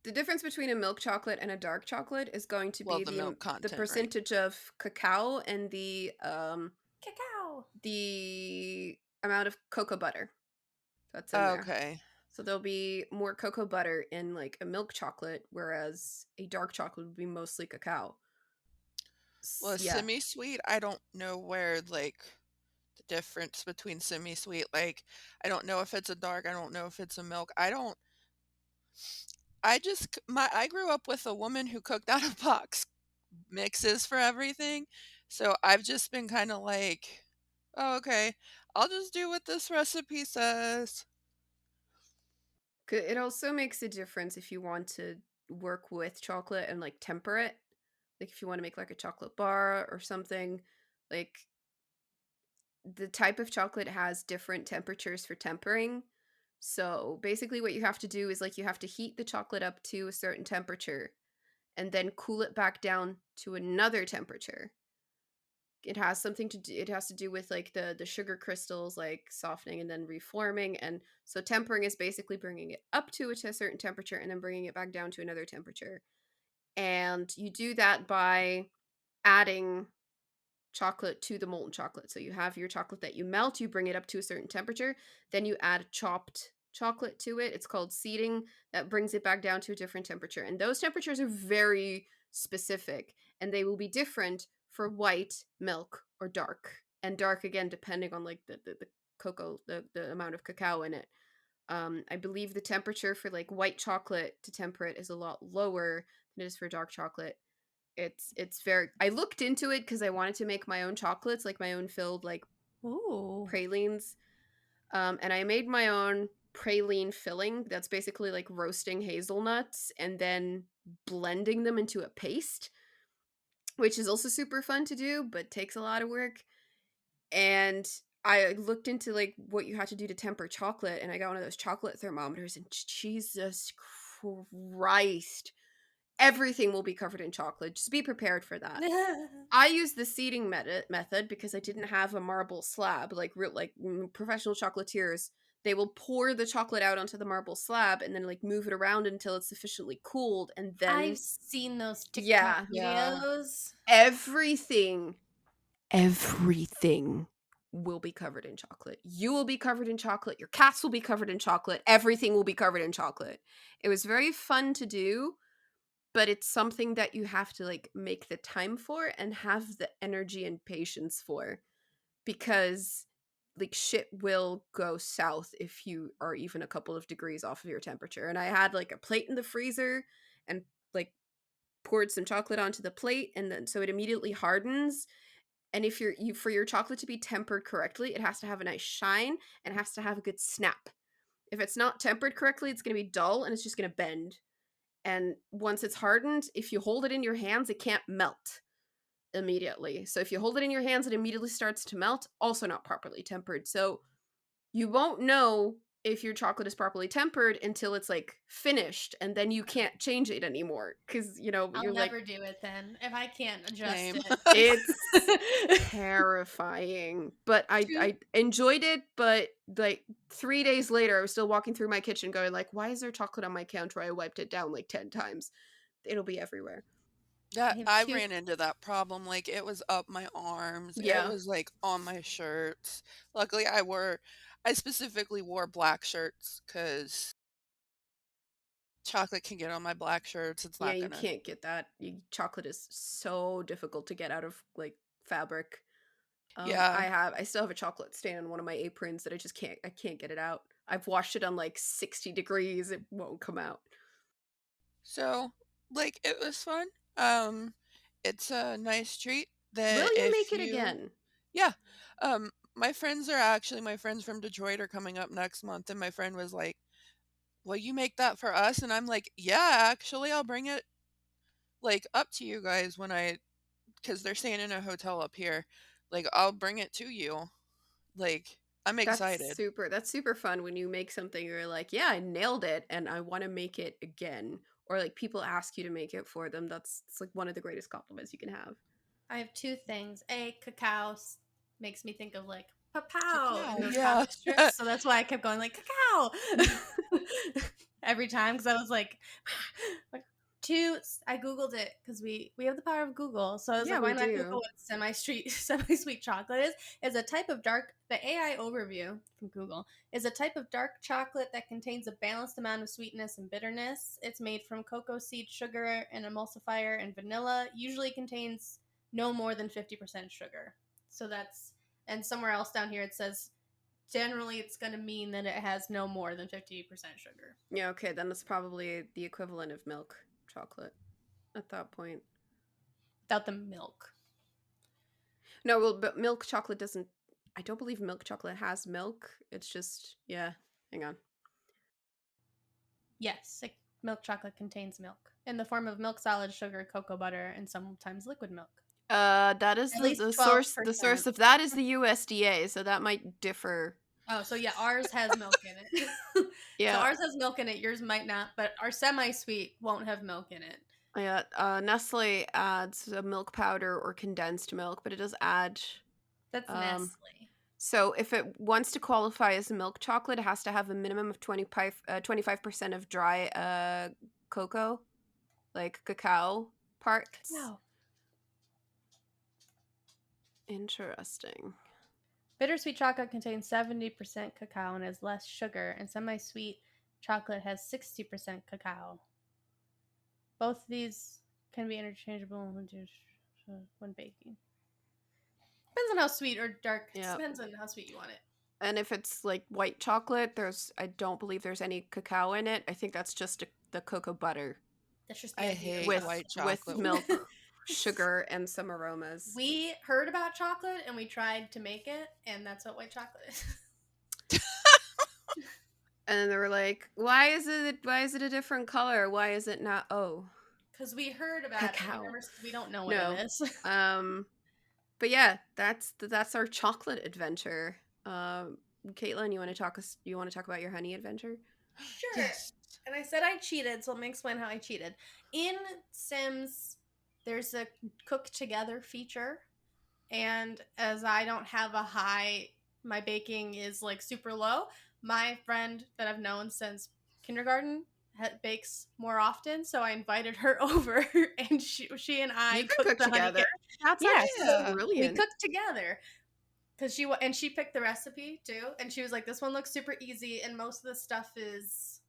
The difference between a milk chocolate and a dark chocolate is going to Well, be the milk the content, right? percentage of cacao and Cacao. the amount of cocoa butter that's in there. Okay. So there'll be more cocoa butter in like a milk chocolate, whereas a dark chocolate would be mostly cacao. Well, a Yeah. semi-sweet, I don't know where like the difference between semi-sweet, like I don't know if it's a dark, I don't know if it's a milk. I grew up with a woman who cooked out of box mixes for everything. So I've just been kind of like, oh, okay, I'll just do what this recipe says. It also makes a difference if you want to work with chocolate and like temper it. Like if you want to make like a chocolate bar or something, like the type of chocolate has different temperatures for tempering. So basically what you have to do is like you have to heat the chocolate up to a certain temperature and then cool it back down to another temperature. It has something to do, it has to do with like the sugar crystals like softening and then reforming, and so tempering is basically bringing it up to a certain temperature and then bringing it back down to another temperature. And you do that by adding chocolate to the molten chocolate. So you have your chocolate that you melt, you bring it up to a certain temperature, then you add chopped chocolate to it. It's called seeding. That brings it back down to a different temperature. And those temperatures are very specific and they will be different for white, milk, or dark. And dark again depending on like the cocoa, the amount of cacao in it. I believe the temperature for like white chocolate to temper it is a lot lower than it is for dark chocolate. It's very, I looked into it because I wanted to make my own chocolates, like my own filled like Ooh. pralines. And I made my own praline filling. That's basically like roasting hazelnuts and then blending them into a paste, which is also super fun to do, but takes a lot of work. And I looked into like what you had to do to temper chocolate, and I got one of those chocolate thermometers, and Jesus Christ, everything will be covered in chocolate. Just be prepared for that. I used the seeding method because I didn't have a marble slab. Like professional chocolatiers, they will pour the chocolate out onto the marble slab and then like move it around until it's sufficiently cooled, and then I've seen those TikTok Yeah. videos. everything will be covered in chocolate. You will be covered in chocolate. Your cats will be covered in chocolate. Everything will be covered in chocolate. It was very fun to do, but it's something that you have to like make the time for and have the energy and patience for, because like shit will go south if you are even a couple of degrees off of your temperature. And I had like a plate in the freezer and like poured some chocolate onto the plate, and then so it immediately hardens. And if you for your chocolate to be tempered correctly, it has to have a nice shine and it has to have a good snap. If it's not tempered correctly, it's going to be dull and it's just going to bend. And once it's hardened, if you hold it in your hands, it can't melt immediately. So if you hold it in your hands, it immediately starts to melt, also not properly tempered. So you won't know if your chocolate is properly tempered until it's like finished, and then you can't change it anymore because I'll you're like, never do it then if I can't adjust Same. it. it's terrifying. But I enjoyed it, but like 3 days later I was still walking through my kitchen going like, why is there chocolate on my counter? I wiped it down like 10 times. It'll be everywhere. That have I two- ran into that problem. Like, it was up my arms. It Yeah. was like on my shirts. Luckily, I specifically wore black shirts because chocolate can get on my black shirts. It's Yeah, not you gonna. can't get that. Chocolate is so difficult to get out of like fabric. Yeah. I still have a chocolate stain on one of my aprons that I can't get it out. I've washed it on like 60 degrees. It won't come out. So, like, it was fun. It's a nice treat that Will you if make it you, again? yeah, my friends from Detroit are coming up next month, and my friend was like, "Will you make that for us?" And I'm like, "Yeah, actually, I'll bring it like up to you guys because they're staying in a hotel up here. Like, I'll bring it to you. Like, I'm excited." That's super fun when you make something you're like, yeah, I nailed it and I want to make it again. Or like people ask you to make it for them. It's like one of the greatest compliments you can have. I have two things. Cacao makes me think of like pow Cacao, and those yeah. chocolate strips. So that's why I kept going like cacao every time because I was like, two. I googled it because we have the power of Google. So I was Yeah, like, why we not do. Google what semi-sweet chocolate is? Is a type of dark. The AI overview from Google is a type of dark chocolate that contains a balanced amount of sweetness and bitterness. It's made from cocoa seed sugar, an emulsifier, and vanilla. Usually contains no more than 50% sugar. So that's, and somewhere else down here it says generally it's going to mean that it has no more than 50% sugar. Yeah, okay, then it's probably the equivalent of milk chocolate at that point. Without the milk. No, well, but milk chocolate doesn't. I don't believe milk chocolate has milk. It's just, yeah. Hang on. Yes, milk chocolate contains milk in the form of milk solid, sugar, cocoa butter, and sometimes liquid milk. That is At least the source. The 12%. source of that is the USDA, so that might differ. Oh, so yeah, ours has milk in it. Yeah. So ours has milk in it, yours might not, but our semi-sweet won't have milk in it. Yeah, Nestle adds a milk powder or condensed milk, but it does add. That's Nestle. So if it wants to qualify as a milk chocolate, it has to have a minimum of 25% of dry cocoa, like cacao parts. Wow. Interesting. Bittersweet chocolate contains 70% cacao and has less sugar, and semi-sweet chocolate has 60% cacao. Both of these can be interchangeable when baking. Depends on how sweet or dark. Yeah. Depends on how sweet you want it. And if it's like white chocolate, I don't believe there's any cacao in it. I think that's just the cocoa butter. That's just I hate with white chocolate. with milk, sugar, and some aromas. We heard about chocolate and we tried to make it, and that's what white chocolate is. And then they were like, "Why is it a different color? Why is it not?" Oh, because we heard about cacao. it. We don't know what it is. But yeah, that's our chocolate adventure. Caitlin, you want to talk about your honey adventure? Sure. Yes. And I said I cheated, so let me explain how I cheated. In Sims, there's a cook together feature, and as I don't have my baking is like super low. My friend that I've known since kindergarten bakes more often, so I invited her over, and she and I cooked the together. Honey That's yeah, brilliant. we cooked together. Because she picked the recipe too, and she was like, "This one looks super easy, and most of the stuff is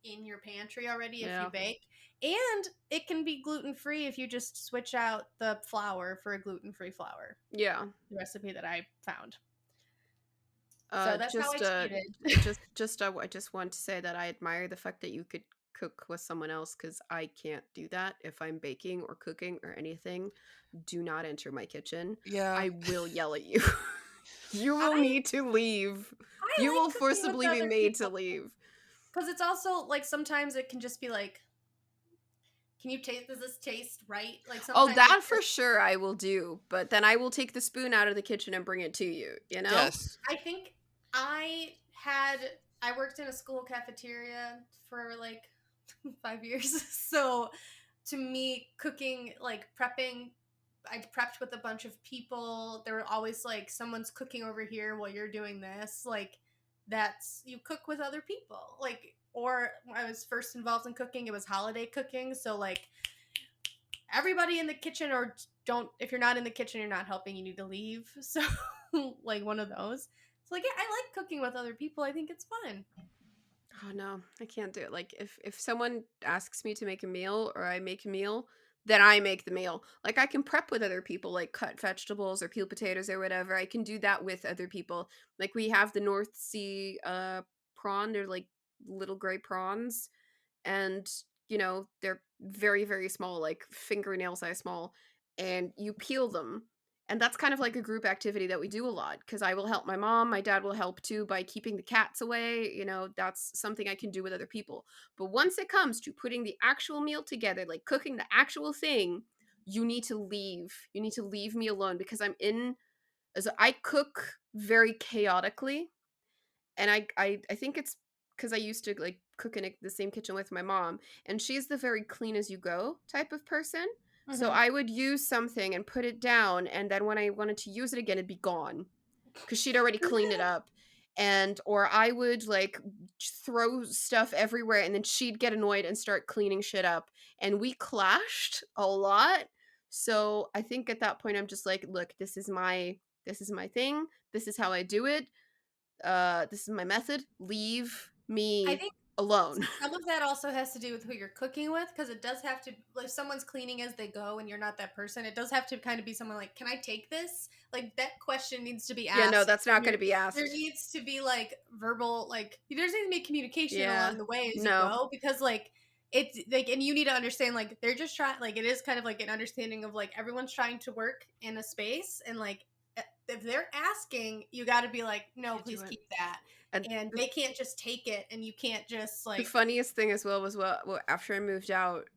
in your pantry already if you bake, and it can be gluten free if you just switch out the flour for a gluten free flour." Yeah, the recipe that I found. So that's how I cheated. I just want to say that I admire the fact that you could cook with someone else because I can't do that if I'm baking or cooking or anything. Do not enter my kitchen. Yeah. I will yell at you. You will need to leave. You will forcibly be made to leave. Because it's also like sometimes it can just be like, can you taste? Does this taste right? Like that for sure I will do, but then I will take the spoon out of the kitchen and bring it to you. You know? Yes. I think I had I worked in a school cafeteria for like 5 years. So to me, cooking, like prepping, I prepped with a bunch of people. There were always like someone's cooking over here while you're doing this. Like that's you cook with other people. Like or when I was first involved in cooking, it was holiday cooking. So like everybody in the kitchen or don't if you're not in the kitchen, you're not helping, you need to leave. So like one of those. So like yeah, I like cooking with other people. I think it's fun. Oh no, I can't do it. Like if someone asks me to make a meal or I make a meal, then I make the meal. Like I can prep with other people, like cut vegetables or peel potatoes or whatever. I can do that with other people. Like we have the North Sea prawn, they're like little gray prawns, and they're very very small, like fingernail size small, and you peel them. And that's kind of like a group activity that we do a lot, because I will help my mom, my dad will help too by keeping the cats away. That's something I can do with other people. But once it comes to putting the actual meal together, like cooking the actual thing, you need to leave me alone, because as I cook very chaotically. And I think it's because I used to like cook in the same kitchen with my mom, and she's the very clean as you go type of person. So Mhm. I would use something and put it down, and then when I wanted to use it again, it'd be gone because she'd already cleaned it up. And or I would like throw stuff everywhere, and then she'd get annoyed and start cleaning shit up, and we clashed a lot. So I think at that point I'm just like, look, this is my thing. This is how I do it. This is my method. Leave I me think alone. some of that also has to do with who you're cooking with, because it does have to, like, if someone's cleaning as they go and you're not that person, it does have to kind of be someone like, can I take this? Like, that question needs to be Yeah, no, asked. that's not going to be There asked. needs to be, like, verbal, like, there's needs to be communication Yeah. along the way as you No. go, because, like, it's, like, and you need to understand, like, they're just trying, like, it is kind of, like, an understanding of, like, everyone's trying to work in a space, and, like, if they're asking, you got to be like, no, Can't do please it. keep that. And And they can't just take it, and you can't just, the like, funniest thing as well was after I moved out,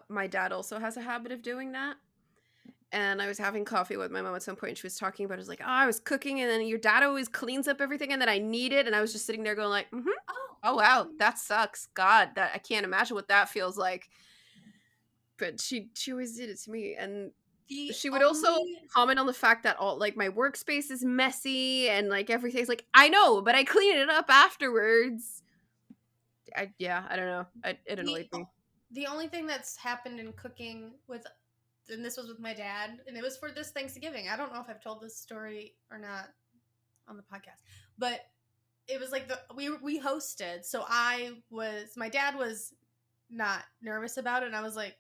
my dad also has a habit of doing that. And I was having coffee with my mom at some point, and she was talking about it. It was like, oh, I was cooking, and then your dad always cleans up everything, and then I need it. And I was just sitting there going like, oh, oh wow, that sucks. God, that I can't imagine what that feels like. But she always did it to me. And the she would also only comment on the fact that all like my workspace is messy and like everything's like, I know, but I clean it up afterwards. I don't know. It the annoyed me. the only thing that's happened in cooking with, and this was with my dad, and it was for this Thanksgiving. I don't know if I've told this story or not on the podcast, but it was like we hosted. So my dad was not nervous about it, and I was like,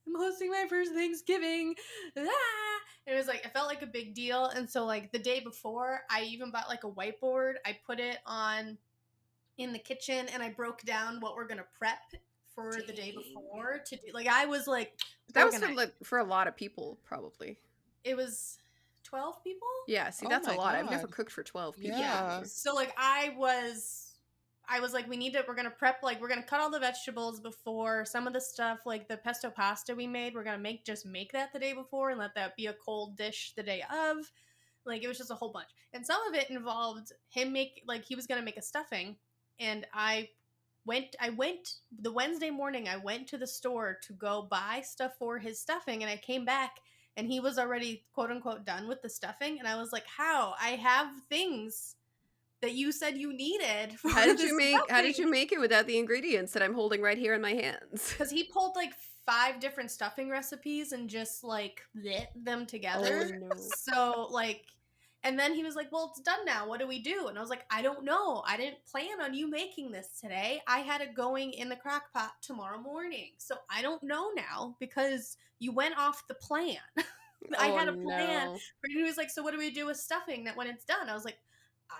I'm hosting my first Thanksgiving. Ah! It was like, it felt like a big deal. And so like the day before, I even bought like a whiteboard. I put it on in the kitchen, and I broke down what we're gonna prep for the day before to do. Like I was like That was organized. for a lot of people, probably. It was 12 people. Yeah, see, Oh that's a my lot. I've never God. cooked for 12 people. Yeah. before. So like I was like, we're gonna prep, like we're gonna cut all the vegetables before. Some of the stuff, like the pesto pasta we made, we're gonna make that the day before and let that be a cold dish the day of. Like it was just a whole bunch. And some of it involved him he was gonna make a stuffing, and I went the Wednesday morning, I went to the store to go buy stuff for his stuffing, and I came back and he was already quote unquote done with the stuffing, and I was like, how? I have things that you said you needed for How did this you make it without the ingredients that I'm holding right here in my hands? Because he pulled like 5 different stuffing recipes and just like lit them together. Oh no. So like, and then he was like, well, it's done now, what do we do? And I was like, I don't know, I didn't plan on you making this today. I had it going in the crock pot tomorrow morning, so I don't know now because you went off the plan. I had a plan. No. But he was like, so what do we do with stuffing that when it's done? I was like,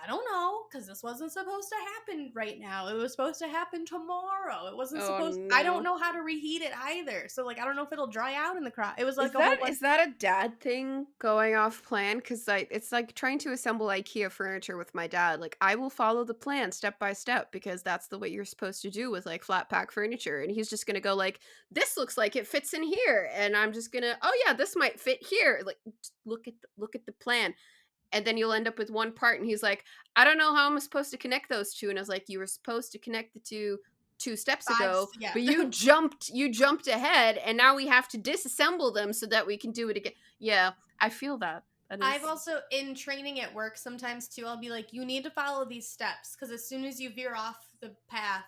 I don't know, because this wasn't supposed to happen right now. It was supposed to happen tomorrow. It wasn't supposed. No. I don't know how to reheat it either. So like, I don't know if it'll dry out in the crock. It was like Is that a dad thing going off plan? Because like it's like trying to assemble IKEA furniture with my dad. Like I will follow the plan step by step because that's the way you're supposed to do with like flat pack furniture. And he's just gonna go like, this looks like it fits in here, and I'm just gonna, oh yeah, this might fit here. Like look at the plan. and then you'll end up with one part, and he's like, I don't know how I'm supposed to connect those two. And I was like, you were supposed to connect the two steps ago, yeah. but you jumped ahead, and now we have to disassemble them so that we can do it again. Yeah, I feel that. I've also, in training at work sometimes too, I'll be like, you need to follow these steps, because as soon as you veer off the path,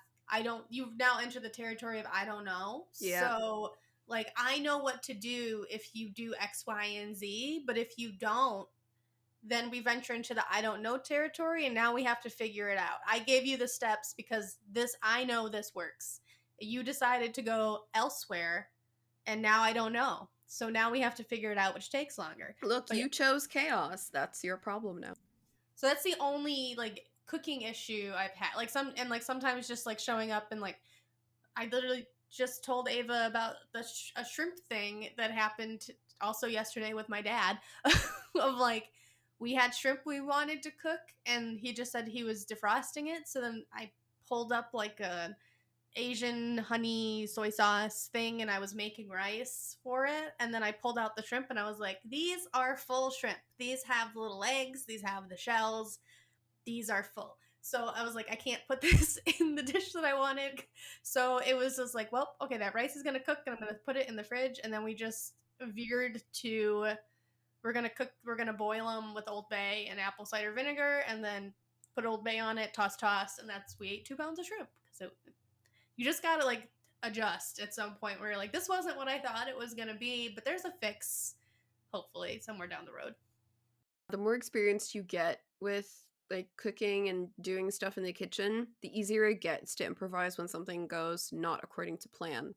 you've now entered the territory of I don't know. Yeah. So, like, I know what to do if you do X, Y, and Z, but if you don't, then we venture into the I don't know territory, and now we have to figure it out. I gave you the steps because I know this works. You decided to go elsewhere, and now I don't know. So now we have to figure it out, which takes longer. Look, you chose chaos. That's your problem now. So that's the only, like, cooking issue I've had. Like, sometimes just, like, showing up and, like, I literally just told Ava about a shrimp thing that happened also yesterday with my dad of, like, we had shrimp we wanted to cook, and he just said he was defrosting it. So then I pulled up, like, a Asian honey soy sauce thing, and I was making rice for it, and then I pulled out the shrimp, and I was like, these are full shrimp. These have the little eggs, these have the shells, these are full. So I was like, I can't put this in the dish that I wanted. So it was just like, well, okay, that rice is gonna cook, and I'm gonna put it in the fridge. And then we just veered to, we're gonna boil them with Old Bay and apple cider vinegar, and then put Old Bay on it, toss, and we ate 2 pounds of shrimp. So you just gotta, like, adjust at some point where you're like, this wasn't what I thought it was gonna be, but there's a fix, hopefully, somewhere down the road. The more experienced you get with, like, cooking and doing stuff in the kitchen, the easier it gets to improvise when something goes not according to plan.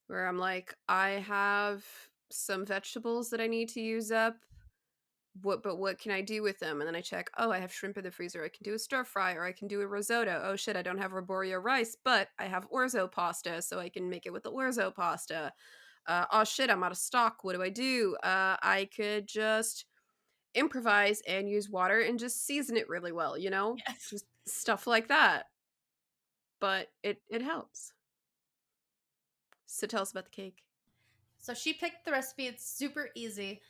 Where I'm like, I have some vegetables that I need to use up. What can I do with them? And then I check, oh, I have shrimp in the freezer. I can do a stir fry, or I can do a risotto. Oh shit, I don't have arborio rice, but I have orzo pasta, so I can make it with the orzo pasta. Oh shit, I'm out of stock. What do? I could just improvise and use water and just season it really well, you know? Yes. Just stuff like that. But it helps. So tell us about the cake. So she picked the recipe. It's super easy.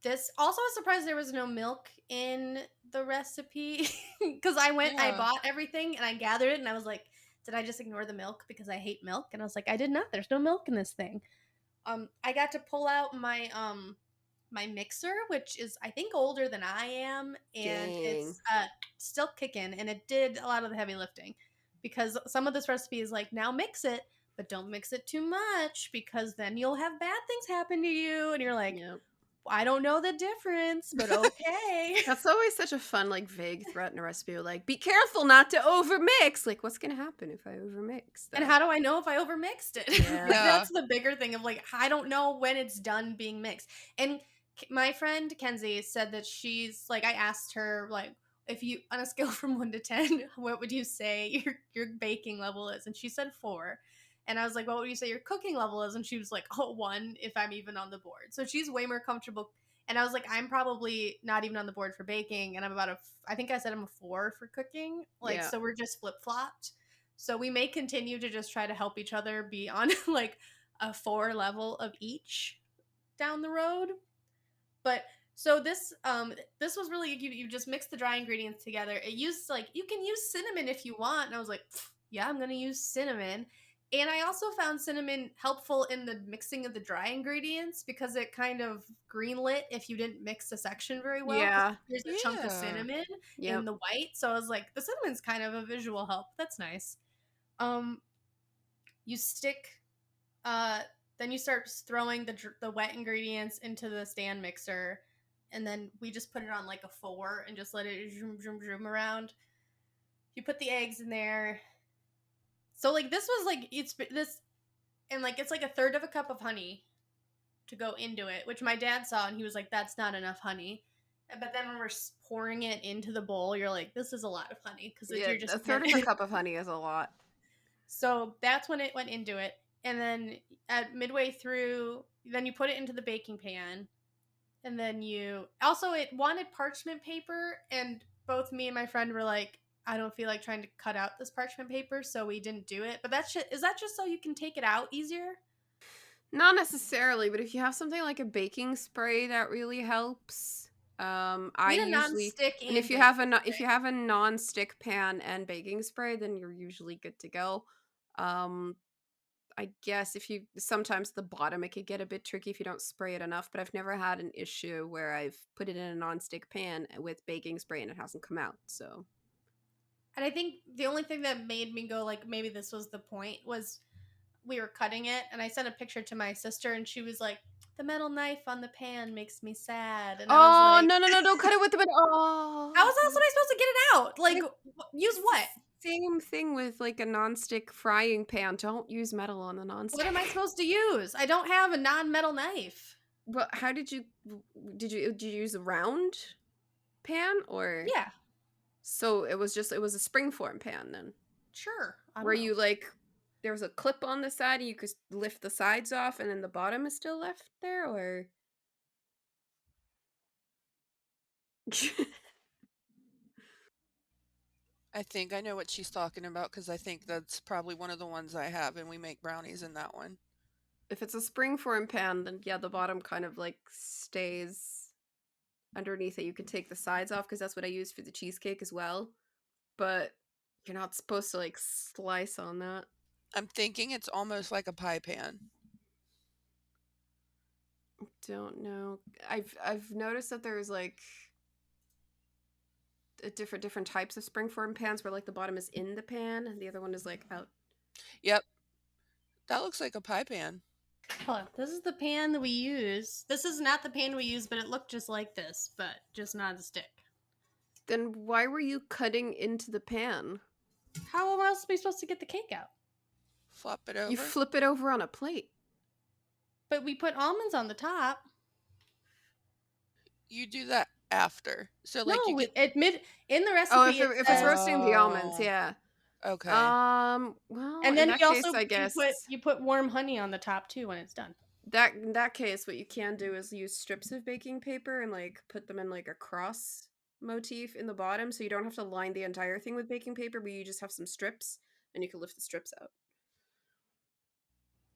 This also was surprised there was no milk in the recipe, because I bought everything and I gathered it, and I was like, did I just ignore the milk because I hate milk? And I was like, I did not. There's no milk in this thing. I got to pull out my my mixer, which is, I think, older than I am, and it's still kicking, and it did a lot of the heavy lifting, because some of this recipe is like, now mix it, but don't mix it too much, because then you'll have bad things happen to you, and you're like, Yep. I don't know the difference, but okay. That's always such a fun, like, vague threat in a recipe. Like, be careful not to overmix. Like, what's gonna happen if I overmix that? And how do I know if I overmixed it? Yeah. That's the bigger thing of, like, I don't know when it's done being mixed. And my friend Kenzie said that she's, like, I asked her, like, if you, on a scale from 1 to 10, what would you say your baking level is? And she said 4. And I was like, what would you say your cooking level is? And she was like, 1, if I'm even on the board. So she's way more comfortable. And I was like, I'm probably not even on the board for baking. And I'm about I think I said I'm a 4 for cooking. Like, Yeah. So we're just flip-flopped. So we may continue to just try to help each other be on, like, a 4 level of each down the road. But so this was really, you just mix the dry ingredients together. It used, like, you can use cinnamon if you want. And I was like, yeah, I'm going to use cinnamon. And I also found cinnamon helpful in the mixing of the dry ingredients, because it kind of greenlit if you didn't mix the section very well. Yeah. There's a chunk of cinnamon in the white. So I was like, the cinnamon's kind of a visual help. That's nice. You stick, then you start throwing the wet ingredients into the stand mixer. And then we just put it on, like, a 4 and just let it zoom around. You put the eggs in there. So, like, this was, like, it's like a third of a cup of honey to go into it, which my dad saw, and he was like, that's not enough honey. But then when we're pouring it into the bowl, you're like, this is a lot of honey, because you're just, a third of a cup of honey is a lot. So that's when it went into it. And then at midway through, then you put it into the baking pan, and then it wanted parchment paper, and both me and my friend were like, I don't feel like trying to cut out this parchment paper, so we didn't do it. But is that just so you can take it out easier? Not necessarily, but if you have something like a baking spray, that really helps. I Need a usually, non-stick and if you baking have a if spray. you have a non-stick pan and baking spray, then you're usually good to go. Um, I guess if you sometimes the bottom it could get a bit tricky if you don't spray it enough, but I've never had an issue where I've put it in a non-stick pan with baking spray and it hasn't come out. So And I think the only thing that made me go like maybe this was the point was we were cutting it and I sent a picture to my sister and she was like, the metal knife on the pan makes me sad. And I was oh like, no, don't cut it with the oh how else am I supposed to get it out? Like, use it's what? the same thing with like a non-stick frying pan. Don't use metal on the What non-stick. am I supposed to use? I don't have a non-metal knife. Well, how did you use a round pan or Yeah, so it was a springform pan then? sure. I don't Where know. you like there was a clip on the side and you could lift the sides off and then the bottom is still left there or I think I know what she's talking about because I think that's probably one of the ones I have, and we make brownies in that one. if it's a springform pan, then yeah, the bottom kind of like stays underneath it. You can take the sides off because that's what I use for the cheesecake as well. But you're not supposed to like slice on that. I'm thinking it's almost like a pie pan. Don't know. I've noticed that there's like different types of springform pans where like the bottom is in the pan and the other one is like out. Yep, that looks like a pie pan. Hold on. This is the pan that we use. This is not the pan we use, but it looked just like this, but just not a stick. Then why were you cutting into the pan? How else are we supposed to get the cake out? Flop it over. You flip it over on a plate. But we put almonds on the top. You do that after. So like No, you get in the recipe. Oh, it if it's says- roasting the almonds, Oh. yeah. okay. Well, and in then that you case, also I guess you put warm honey on the top too when it's done. that in that case, what you can do is use strips of baking paper and like put them in like a cross motif in the bottom, so you don't have to line the entire thing with baking paper, but you just have some strips, and you can lift the strips out.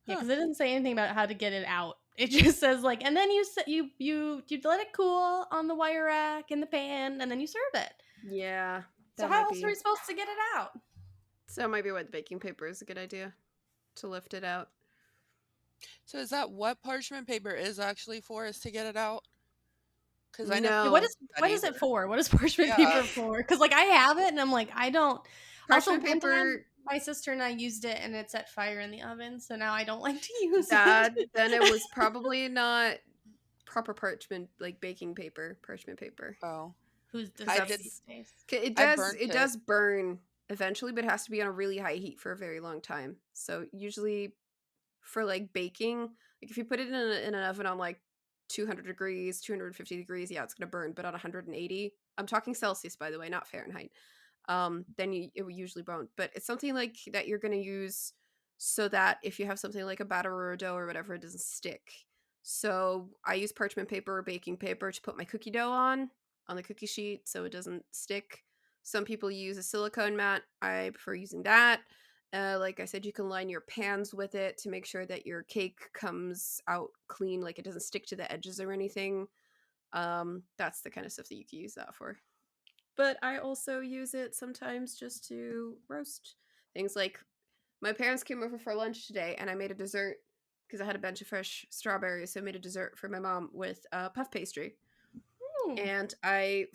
Yeah, Huh. because it doesn't say anything about how to get it out. It just says like, and then you let it cool on the wire rack in the pan, and then you serve it. Yeah. So that how might else are we supposed to get it out? So it might be why the baking paper is a good idea to lift it out. So is that what parchment paper is actually for? Is to get it out? Because I know No. Yeah, what is that it for? What is parchment Yeah. paper for? Because like I have it, and I'm like I don't. Parchment Also, one time, paper. my sister and I used it, and it set fire in the oven. So now I don't like to use That it. then it was probably not proper parchment like baking paper, parchment paper. Oh, Who's I decided did- these days? It I does burnt it it. does burn eventually, but it has to be on a really high heat for a very long time. So usually for like baking, like if you put it in an oven on like 200 degrees, 250 degrees, yeah, it's gonna burn. But on 180, I'm talking Celsius by the way, not Fahrenheit. Then it usually won't. But it's something like that you're gonna use so that if you have something like a batter or a dough or whatever, it doesn't stick. So I use parchment paper or baking paper to put my cookie dough on the cookie sheet so it doesn't stick. Some people use a silicone mat. I prefer using that. Like I said, you can line your pans with it to make sure that your cake comes out clean, like it doesn't stick to the edges or anything. That's the kind of stuff that you can use that for. But I also use it sometimes just to roast things. Like my parents came over for lunch today and I made a dessert because I had a bunch of fresh strawberries, so I made a dessert for my mom with puff pastry. And I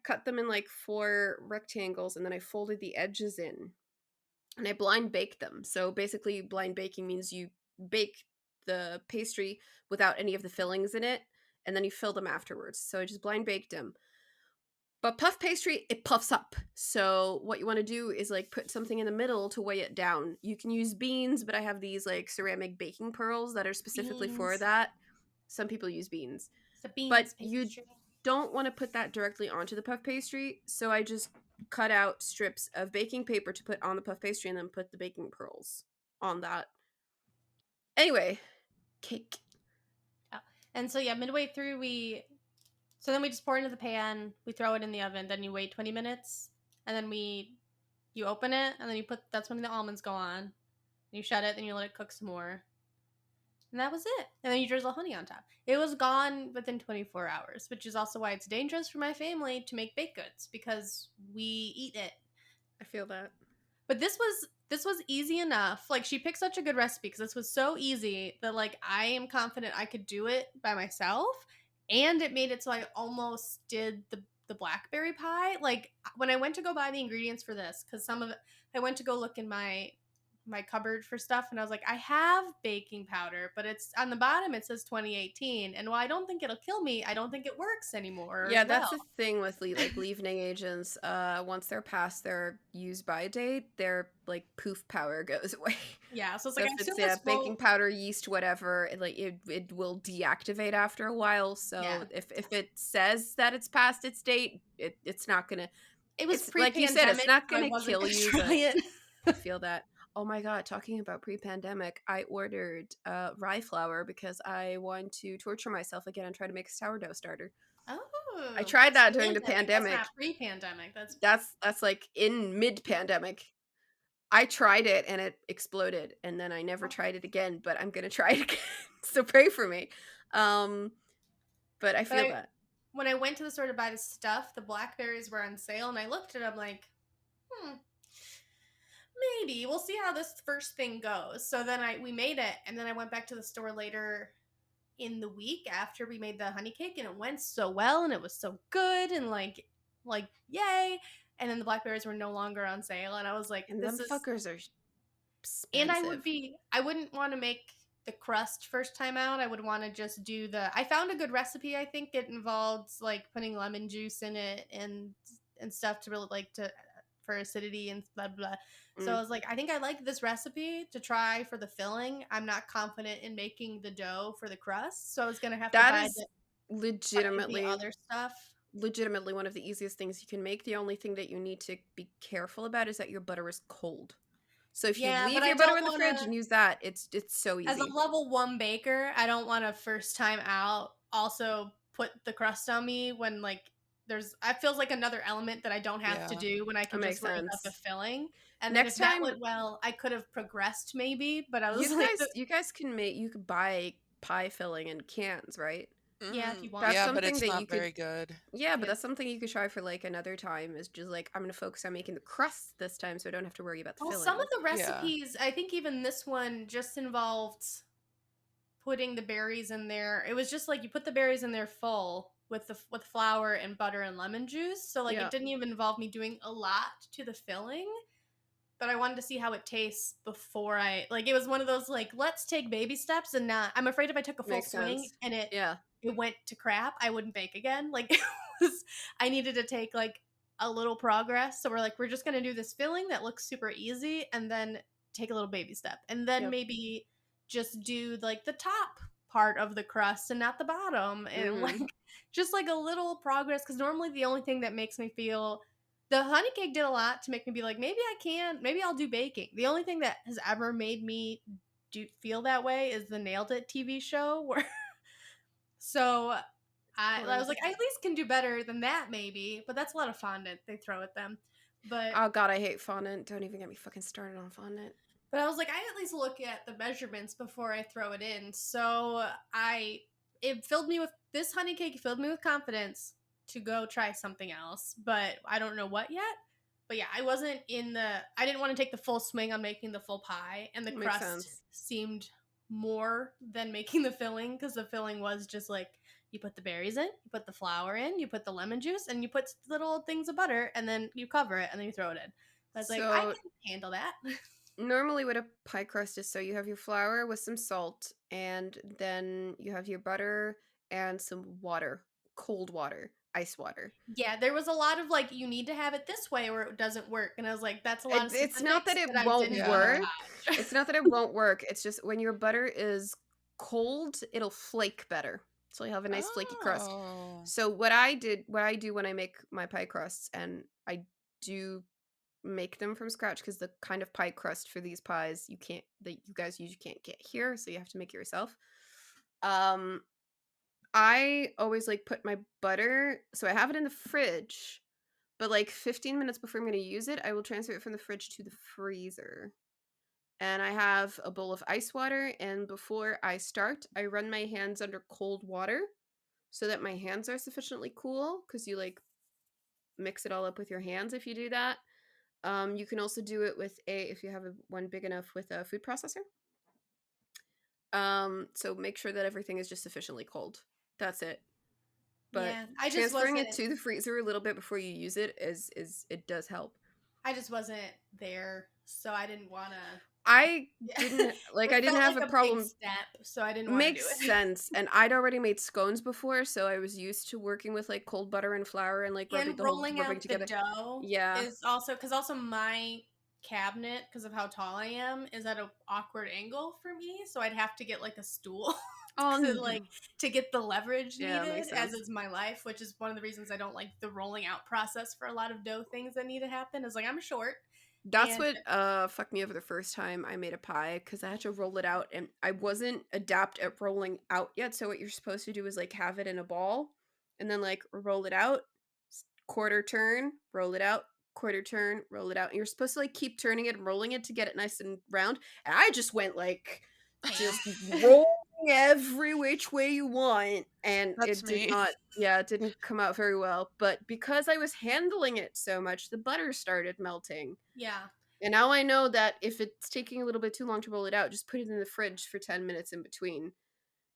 cut them in like 4 rectangles and then I folded the edges in and I blind baked them. So basically blind baking means you bake the pastry without any of the fillings in it and then you fill them afterwards. So I just blind baked them. But puff pastry, it puffs up. So what you want to do is like put something in the middle to weigh it down. You can use beans, but I have these like ceramic baking pearls that are specifically for Beans. that. Some people use beans. It's a beans But pastry. you don't want to put that directly onto the puff pastry, so I just cut out strips of baking paper to put on the puff pastry and then put the baking pearls on that. Anyway, cake. And so yeah, midway through then we just pour it into the pan, we throw it in the oven, then you wait 20 minutes, and then you open it, and then that's when the almonds go on. You shut it, then you let it cook some more. And that was it. And then you drizzle honey on top. It was gone within 24 hours, which is also why it's dangerous for my family to make baked goods because we eat it. I feel that. But this was easy enough. Like, she picked such a good recipe because this was so easy that, like, I am confident I could do it by myself. And it made it so I almost did the blackberry pie. Like, when I went to go buy the ingredients for this, because some of it, I went to go look in my cupboard for stuff, and I was like, I have baking powder, but it's on the bottom, it says 2018, and while I don't think it'll kill me, I don't think it works anymore. Yeah, as that's well. the thing with like leavening agents. Once they're past their use by date, their like poof power goes away. Yeah, so it's So like, if I assume it's this baking won't. powder, yeast, whatever, it will deactivate after a while. So Yeah. if it says that it's past its date, it's not gonna. It was It's like you said, it's pre-pandemic, not so I gonna wasn't kill gonna you. try But it. I feel that. Oh my god, talking about pre-pandemic, I ordered rye flour because I want to torture myself again and try to make a sourdough starter. Oh, I tried that that's during the pandemic. That's pandemic. not pre-pandemic. That's That's like in mid-pandemic. I tried it and it exploded, and then I never tried it again, but I'm gonna try it again. So pray for me. But I feel that. When I went to the store to buy the stuff, the blackberries were on sale, and I looked at them like, maybe we'll see how this first thing goes. So then we made it, and then I went back to the store later in the week after we made the honey cake, and it went so well, and it was so good, and like yay. And then the blackberries were no longer on sale, and I was like, And this them is. fuckers are expensive. And I wouldn't want to make the crust first time out. I would want to just do I found a good recipe. I think it involves like putting lemon juice in it and stuff to really for acidity and blah blah. So I was like, I think I like this recipe to try for the filling. I'm not confident in making the dough for the crust, so I was gonna have to buy the legitimately other stuff. Legitimately one of the easiest things you can make. The only thing that you need to be careful about is that your butter is cold. So if you leave your butter in the fridge and use that, it's so easy. As a level 1 baker, I don't want to first time out also put the crust on me when like it feels like another element that I don't have to do when I can just worry about the filling. And next then if time, that went well, I could have progressed maybe, but I was you guys you could buy pie filling in cans, right? Yeah, if you want. That's something but it's not very good. Yeah, but that's something you could try for like another time. Is just like, I'm gonna focus on making the crust this time, so I don't have to worry about the filling. Some of the recipes, I think even this one just involved putting the berries in there. It was just like you put the berries in there full with flour and butter and lemon juice. So like it didn't even involve me doing a lot to the filling. But I wanted to see how it tastes before it was one of those like, let's take baby steps and not. I'm afraid if I took a full swing and it went to crap, I wouldn't bake again. Like I needed to take like a little progress. So we're just gonna do this filling that looks super easy, and then take a little baby step, and then maybe just do like the top part of the crust and not the bottom, and like just like a little progress. Because normally the only thing that makes me feel. The honey cake did a lot to make me be like, maybe I'll do baking. The only thing that has ever made me feel that way is the Nailed It TV show. So I was like, I at least can do better than that maybe. But that's a lot of fondant they throw at them. But oh god, I hate fondant. Don't even get me fucking started on fondant. But I was like, I at least look at the measurements before I throw it in. So this honey cake filled me with confidence to go try something else, but I don't know what yet. But yeah, I didn't want to take the full swing on making the full pie, and the crust seemed more than making the filling, because the filling was just like, you put the berries in, you put the flour in, you put the lemon juice, and you put little things of butter, and then you cover it, and then you throw it in. I was like, I can handle that. Normally what a pie crust is, so you have your flour with some salt, and then you have your butter and some water, cold water. Ice water. Yeah, there was a lot of like, you need to have it this way or it doesn't work, and I was like, that's a lot of it's not that it won't work. It's not that it won't work. It's just when your butter is cold, it'll flake better, so you have a nice flaky crust. So what I do when I make my pie crusts, and I do make them from scratch, because the kind of pie crust for these pies you guys usually can't get here, so you have to make it yourself. I always like put my butter, so I have it in the fridge, but like 15 minutes before I'm going to use it, I will transfer it from the fridge to the freezer. and I have a bowl of ice water, and before I start, I run my hands under cold water so that my hands are sufficiently cool, because you like mix it all up with your hands if you do that. You can also do it with if you have one big enough, with a food processor. So make sure that everything is just sufficiently cold. That's it. But Yeah, I just transferring it wasn't. to the freezer a little bit before you use it is it does help. I just wasn't there, so I didn't want to. I Yeah. didn't like. It I didn't felt have like a a problem. big step, so I didn't want to do Makes it. sense. And I'd already made scones before, so I was used to working with like cold butter and flour and like And rolling rubbing out the together. dough Yeah. is also because also my cabinet, because of how tall I am, is at an awkward angle for me, so I'd have to get like a stool to get the leverage Yeah, needed, makes as sense. is my life, which is one of the reasons I don't like the rolling out process for a lot of dough things that need to happen. Is like I'm short. That's And what fucked me over the first time I made a pie, because I had to roll it out and I wasn't adept at rolling out yet. So what you're supposed to do is like have it in a ball and then like roll it out, quarter turn, roll it out, quarter turn, roll it out. And you're supposed to like keep turning it and rolling it to get it nice and round. And I just went like just rolling every which way you want, and That's it did me. not, yeah, it didn't come out very well. But because I was handling it so much, the butter started melting. yeah, And now I know that if it's taking a little bit too long to roll it out, just put it in the fridge for 10 minutes in between.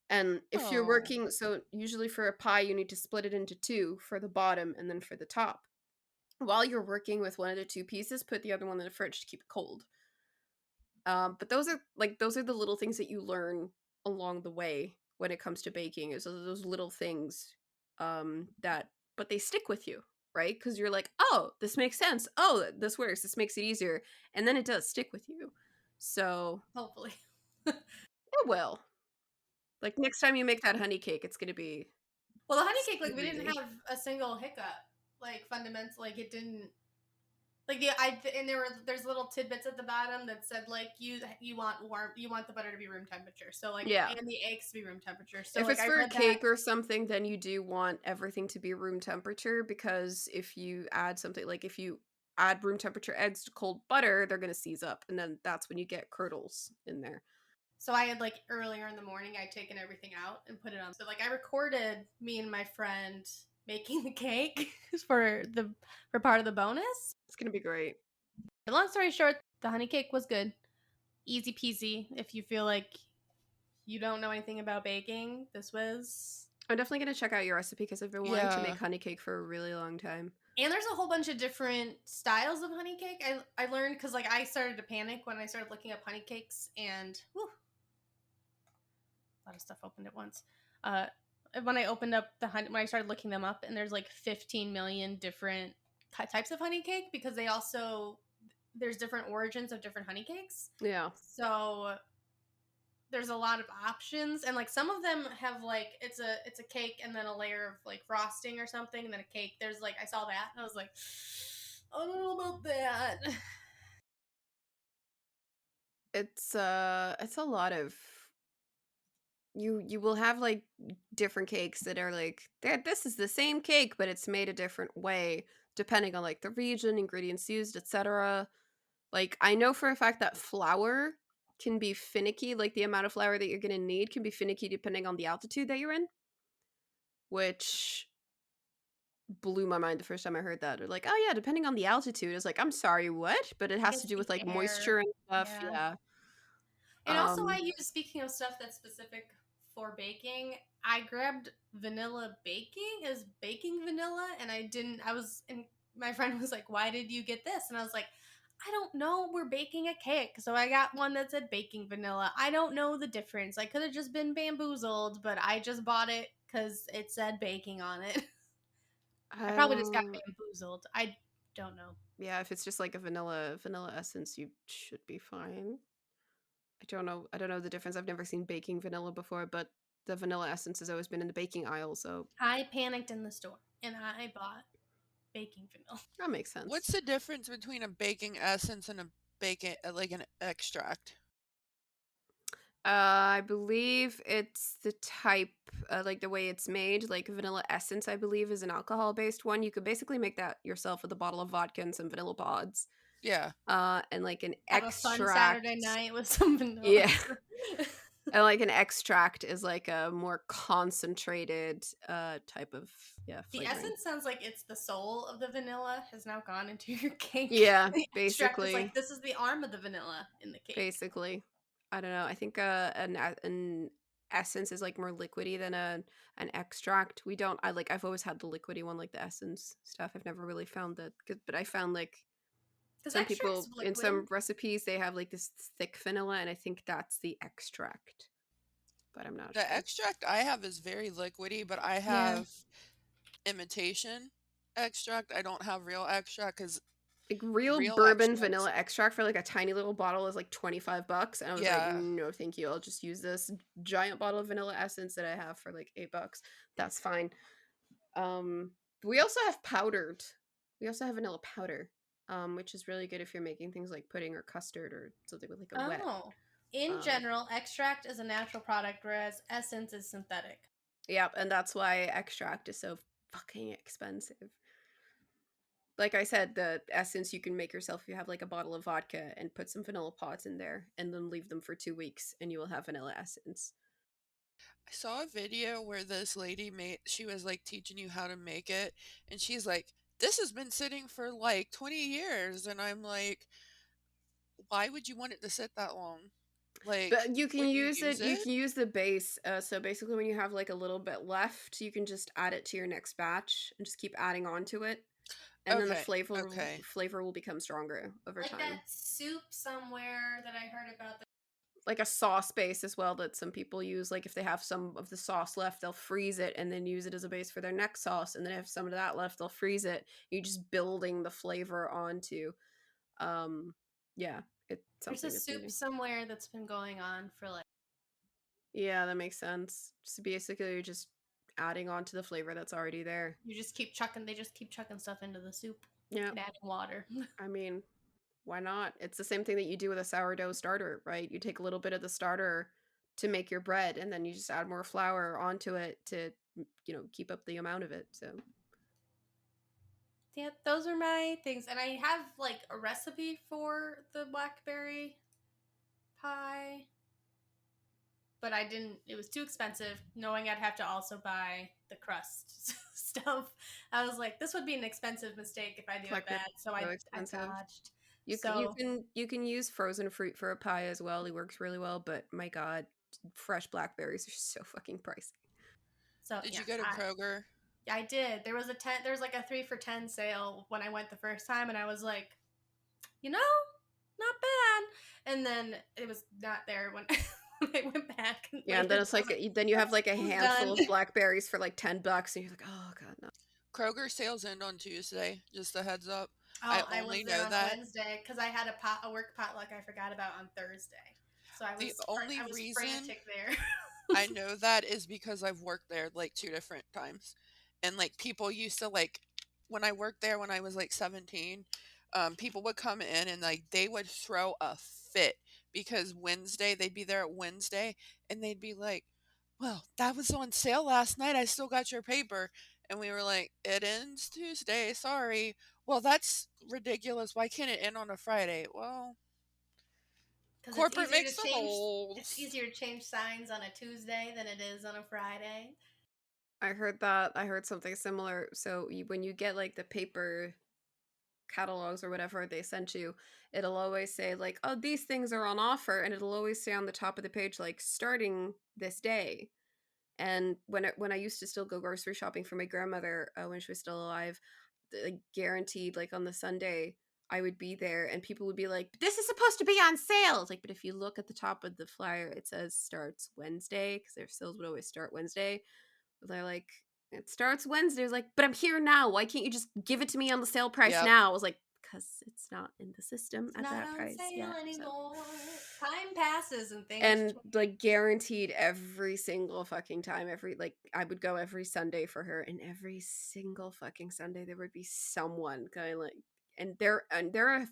And if you're Oh. working, so usually for a pie, you need to split it into two, for the bottom and then for the top. While you're working with one of the two pieces, put the other one in the fridge to keep it cold. But those are the little things that you learn along the way when it comes to baking. Is those little things that, but they stick with you, right? Because you're like, oh, this makes sense. Oh, this works. This makes it easier, and then it does stick with you. So hopefully. it will. Like next time you make that honey cake, it's gonna be Well, the honey cake, like super we didn't easy. have a single hiccup. Like fundamentally, like it didn't. Like and there's little tidbits at the bottom that said like you want the butter to be room temperature. So like Yeah. and the eggs to be room temperature. So If like it's I for a read that. cake or something, then you do want everything to be room temperature, because if you add something, like if you add room temperature eggs to cold butter, they're going to seize up, and then that's when you get curdles in there. So I had like earlier in the morning, I'd taken everything out and put it on. So like I recorded me and my friend making the cake for part of the bonus. It's going to be great. But long story short, the honey cake was good. Easy peasy. If you feel like you don't know anything about baking, this was. I'm definitely going to check out your recipe, because I've been wanting to make honey cake for a really long time. And there's a whole bunch of different styles of honey cake. I learned because like I started to panic when I started looking up honey cakes, and whew, a lot of stuff opened at once. When I opened up when I started looking them up, and there's like 15 million different types of honey cake, because there's different origins of different honey cakes. Yeah. So there's a lot of options, and like some of them have like it's a cake and then a layer of like frosting or something, and then a cake. There's like I saw that and I was like, I don't know about that. It's a lot of, you will have like different cakes that are like, this is the same cake, but it's made a different way depending on like the region, ingredients used, etc. Like I know for a fact that flour can be finicky, like the amount of flour that you're going to need can be finicky depending on the altitude that you're in, which blew my mind the first time I heard that. They're like, oh yeah, depending on the altitude. It's like, I'm sorry, what? But it has to It's do the with like air. moisture and stuff. Yeah. And also I use, speaking of stuff that's specific for baking, I grabbed vanilla baking as baking vanilla, and my friend was like, why did you get this? And I was like, I don't know, we're baking a cake, so I got one that said baking vanilla. I don't know the difference. I could have just been bamboozled, but I just bought it because it said baking on it. I probably just got bamboozled. I don't know. Yeah, if it's just like a vanilla essence, you should be fine. I don't know the difference. I've never seen baking vanilla before, but the vanilla essence has always been in the baking aisle, so I panicked in the store and I bought baking vanilla. that makes sense. What's the difference between a baking essence and a baking like an extract? I believe it's the type, like the way it's made. Like vanilla essence, I believe, is an alcohol-based one. You could basically make that yourself with a bottle of vodka and some vanilla pods. Yeah. And like an Have a fun extract. Saturday night with some vanilla. Yeah. And like an extract is like a more concentrated type of The flavoring. essence sounds like it's the soul of the vanilla has now gone into your cake. Yeah, The extract is basically. like, this is the arm of the vanilla in the cake. Basically. I don't know. I think an essence is like more liquidy than an extract. I've always had the liquidy one, like the essence stuff. I've never really found that good, but I found like some people in some recipes they have like this thick vanilla, and I think that's the extract. But I'm not sure. The extract I have is very liquidy, but I have imitation extract. I don't have real extract because like real bourbon vanilla extract for like a tiny little bottle is like $25, and I was like, no, thank you. I'll just use this giant bottle of vanilla essence that I have for like $8. That's fine. We also have powdered. We also have vanilla powder, which is really good if you're making things like pudding or custard or something with like a wet. In general, extract is a natural product, whereas essence is synthetic. Yep, and that's why extract is so fucking expensive. Like I said, the essence you can make yourself if you have like a bottle of vodka and put some vanilla pods in there and then leave them for 2 weeks and you will have vanilla essence. I saw a video where this lady she was like teaching you how to make it, and she's like, this has been sitting for like 20 years, and I'm like, why would you want it to sit that long? Like, but you can use it. You can use the base. So basically, when you have like a little bit left, you can just add it to your next batch and just keep adding on to it, and then the flavor will become stronger over time. Like that soup somewhere that I heard about. Like a sauce base as well that some people use. Like if they have some of the sauce left, they'll freeze it and then use it as a base for their next sauce, and then if some of that left, they'll freeze it. You're just building the flavor onto. There's a soup somewhere that's been going on for like. Yeah, that makes sense. So basically, you're just adding on to the flavor that's already there. You just keep chucking. They just keep chucking stuff into the soup. Yeah, and adding water. I mean, why not? It's the same thing that you do with a sourdough starter, right? You take a little bit of the starter to make your bread, and then you just add more flour onto it to, keep up the amount of it. So. Yeah, those are my things. And I have like a recipe for the blackberry pie, but I didn't, it was too expensive, knowing I'd have to also buy the crust stuff. I was like, this would be an expensive mistake if I do it bad, so I dodged. You can use frozen fruit for a pie as well. It works really well, but my god, fresh blackberries are so fucking pricey. So did you go to Kroger? I did. There was like a 3 for $10 sale when I went the first time, and I was like, not bad. And then it was not there when I went back. And then it's like then you have like a handful of blackberries for like $10, and you're like, oh god, no. Kroger sales end on Tuesday. Just a heads up. I only know that Wednesday because I had a work potluck I forgot about on Thursday. So I was frantic there. I know that is because I've worked there like 2 different times. And like people used to like when I worked there when I was like 17, people would come in and like they would throw a fit because Wednesday they'd be there at Wednesday and they'd be like, well, that was on sale last night. I still got your paper. And we were like, it ends Tuesday. Sorry. Well, that's ridiculous. Why can't it end on a Friday? Well, corporate makes the rules. It's easier to change signs on a Tuesday than it is on a Friday. I heard that. I heard something similar. So when you get like the paper catalogs or whatever they sent you, it'll always say like, oh, these things are on offer, and it'll always say on the top of the page like starting this day. And when I used to still go grocery shopping for my grandmother when she was still alive, like guaranteed like on the Sunday I would be there and people would be like, this is supposed to be on sale. It's like, but if you look at the top of the flyer, it says starts Wednesday, because their sales would always start Wednesday. They're like, it starts Wednesday. I was like, but I'm here now. Why can't you just give it to me on the sale price now? I was like, because it's not in the system at that price yet. Anymore. So. Time passes and things. And like guaranteed every single fucking time, I would go every Sunday for her, and every single fucking Sunday there would be someone going like, and they're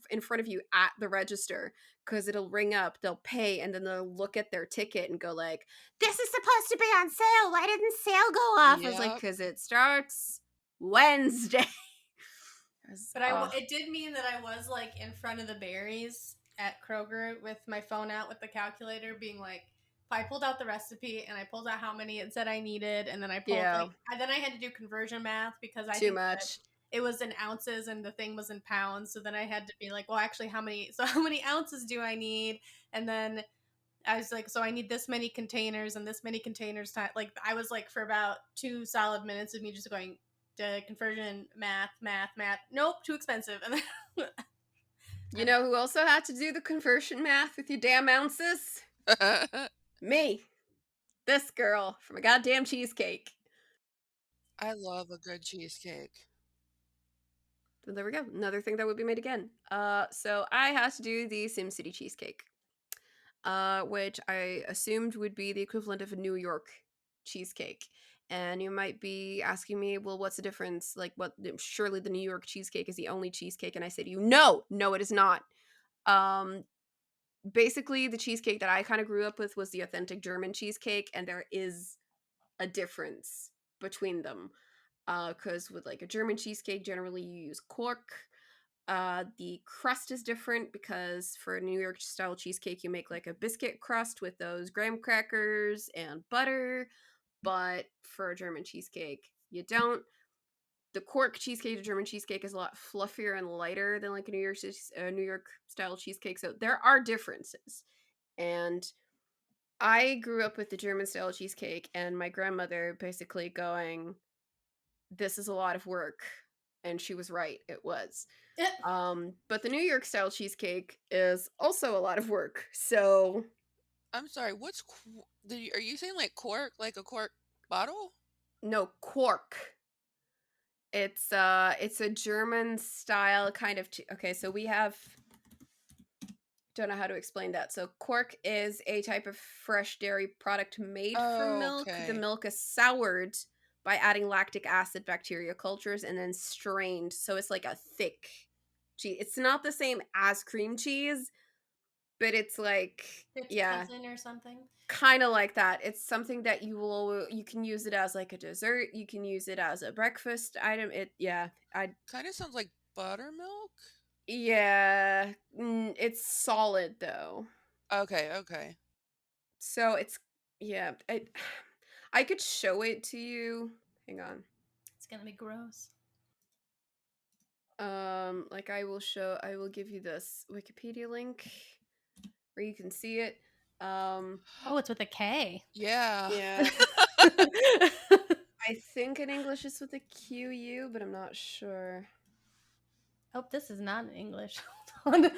in front of you at the register, because it'll ring up, they'll pay, and then they'll look at their ticket and go like, this is supposed to be on sale. Why didn't sale go off? I was like, because it starts Wednesday. But it did mean that I was like in front of the berries at Kroger with my phone out with the calculator, being like, I pulled out the recipe and I pulled out how many it said I needed, and then I pulled then I had to do conversion math because I too much. It was in ounces and the thing was in pounds, so then I had to be like, well, actually, how many ounces do I need? And then I was like, so I need this many containers and this many containers. Like I was like for about 2 solid minutes of me just going to conversion math. Nope, too expensive. And then you know who also had to do the conversion math with your damn ounces? Me. This girl from a goddamn cheesecake. I love a good cheesecake. So there we go. Another thing that would be made again. So I had to do the SimCity cheesecake, which I assumed would be the equivalent of a New York cheesecake. And you might be asking me, well, what's the difference? Like, what? Surely the New York cheesecake is the only cheesecake. And I say to you, no, it is not. Basically, the cheesecake that I kind of grew up with was the authentic German cheesecake, and there is a difference between them. Because with like a German cheesecake, generally you use cork. The crust is different because for a New York style cheesecake, you make like a biscuit crust with those graham crackers and butter. But for a German cheesecake, you don't. The cork cheesecake, the German cheesecake, is a lot fluffier and lighter than like a New York style cheesecake. So there are differences. And I grew up with the German style cheesecake, and my grandmother basically going, this is a lot of work, and she was right, it was. But the New York style cheesecake is also a lot of work. So I'm sorry, are you saying like cork, like a cork bottle? No, cork. It's a German style kind of okay, so we have, don't know how to explain that. So cork is a type of fresh dairy product made from milk. Okay. The milk is soured by adding lactic acid bacteria cultures and then strained. So it's like a thick cheese. It's not the same as cream cheese, but it's like cousin or something. Kind of like that. It's something that you can use it as like a dessert. You can use it as a breakfast item. Kind of sounds like buttermilk. Yeah, it's solid though. Okay. So it's I could show it to you. Hang on. It's gonna be gross. Like I will give you this Wikipedia link where you can see it. Oh, it's with a K. Yeah. I think in English it's with a QU, but I'm not sure. Oh, this is not in English. Hold on.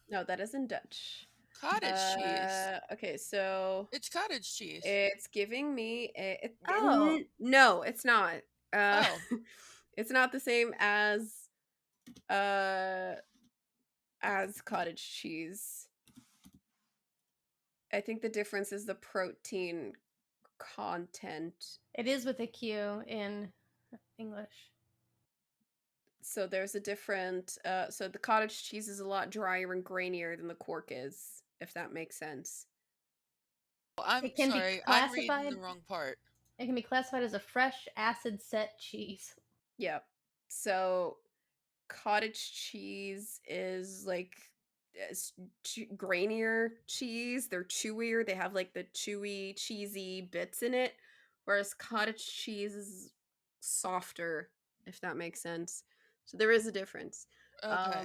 No, that is in Dutch. Cottage cheese. Okay, so it's cottage cheese. It's giving me no, it's not. It's not the same as cottage cheese. I think the difference is the protein content. It is with a Q in English. So there's a different so the cottage cheese is a lot drier and grainier than the cork is, if that makes sense. I'm sorry, I'm reading the wrong part. It can be classified as a fresh acid set cheese. Yep. So cottage cheese is like grainier cheese. They're chewier. They have like the chewy, cheesy bits in it. Whereas cottage cheese is softer, if that makes sense. So there is a difference. Okay.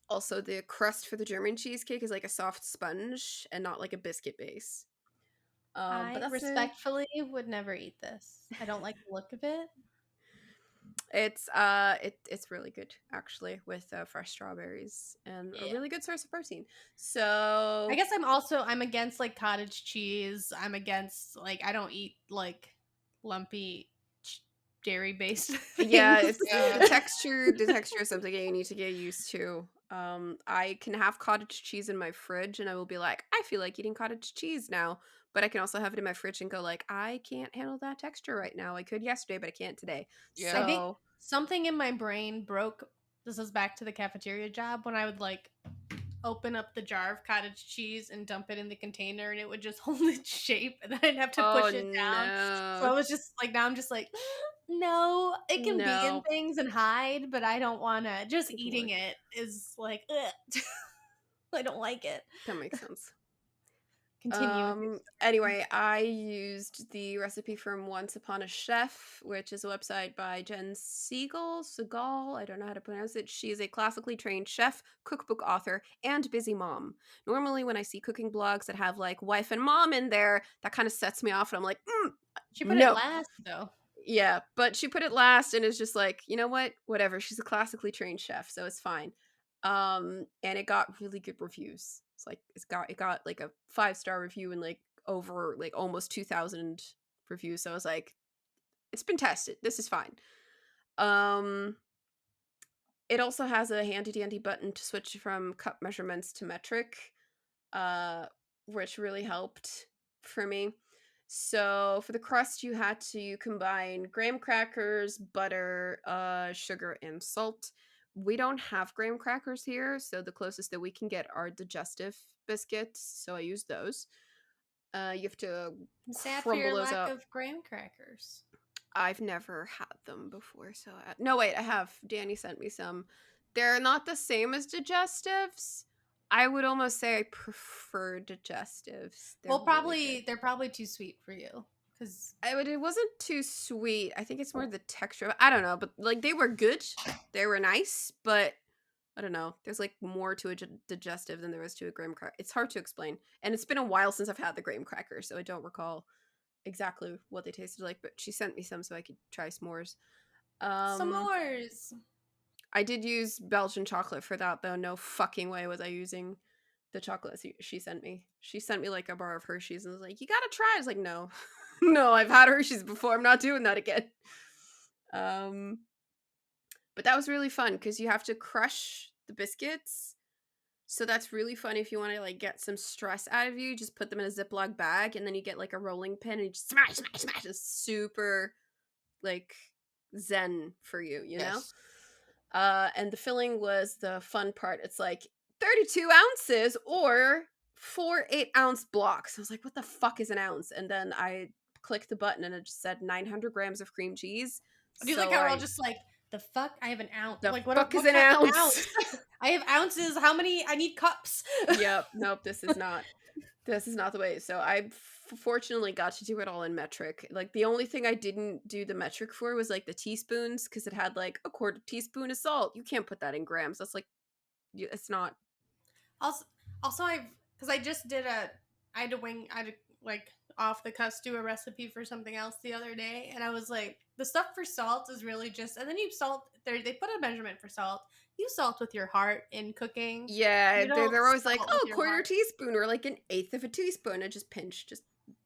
Also, the crust for the German cheesecake is like a soft sponge and not like a biscuit base. I respectfully would never eat this. I don't like the look of it. It's really good actually with fresh strawberries and a really good source of protein. So I guess I'm against like cottage cheese. I'm against like I don't eat like lumpy dairy based things. Yeah, it's the texture is something you need to get used to. I can have cottage cheese in my fridge and I will be like, I feel like eating cottage cheese now. But I can also have it in my fridge and go like, I can't handle that texture right now. I could yesterday, but I can't today. Yeah. So I think something in my brain broke. This is back to the cafeteria job when I would like open up the jar of cottage cheese and dump it in the container and it would just hold its shape and then I'd have to push it down. So I was just like, now I'm just like, no, it can be in No. things and hide, but I don't want to. Just Good eating Lord. it is like, ugh. I don't like it. That makes sense. Continue with your story. Anyway, I used the recipe from Once Upon a Chef, which is a website by Jen Segal, I don't know how to pronounce it. She is a classically trained chef, cookbook author, and busy mom. Normally when I see cooking blogs that have like wife and mom in there, that kind of sets me off and I'm like, She put it no. last though. Yeah, but she put it last and is just like, you know what? Whatever. She's a classically trained chef, so it's fine. And it got really good reviews. It's like it got like a 5-star review and like over like almost 2,000 reviews. So I was like, it's been tested. This is fine. It also has a handy dandy button to switch from cup measurements to metric, which really helped for me. So for the crust, you had to combine graham crackers, butter, sugar, and salt. We don't have graham crackers here, so the closest that we can get are digestive biscuits. So I use those. You have to Sad for crumble your those lack up. of graham crackers. I've never had them before, so no, wait, I have. Danny sent me some. They're not the same as digestives. I would almost say I prefer digestives. They're Well, really good. they're probably too sweet for you because It wasn't too sweet. I think it's more the texture. I don't know, but like they were good. They were nice, but I don't know. There's like more to a digestive than there is to a graham cracker. It's hard to explain, and it's been a while since I've had the graham cracker, so I don't recall exactly what they tasted like. But she sent me some so I could try s'mores. s'mores. I did use Belgian chocolate for that though. No fucking way was I using the chocolate she sent me. She sent me like a bar of Hershey's and was like, "You gotta try." I was like, "No, no, I've had Hershey's before. I'm not doing that again." But that was really fun because you have to crush the biscuits. So that's really fun if you want to like get some stress out of you. Just put them in a Ziploc bag and then you get like a rolling pin and you just smash, smash, smash. It's super like zen for you, you know? And the filling was the fun part. It's like 32 ounces or 4 8-ounce blocks. I was like, what the fuck is an ounce? And then I clicked the button and it just said 900 grams of cream cheese. Do you like how we're all just like, the fuck? I have an ounce. The Like, fuck is what an kind of ounce? I have ounces. How many? I need cups. Yep. Nope. This is not the way. So I fortunately got to do it all in metric. Like the only thing I didn't do the metric for was like the teaspoons because it had like a quarter teaspoon of salt. You can't put that in grams. That's like, it's not. Also, because I just did I had to like off the cuff do a recipe for something else the other day, and I was like, the stuff for salt is really just, and then you salt. They put a measurement for salt. You salt with your heart in cooking. Yeah, they're always like, salt oh, with your quarter heart. teaspoon or like an eighth of a teaspoon. I just pinch,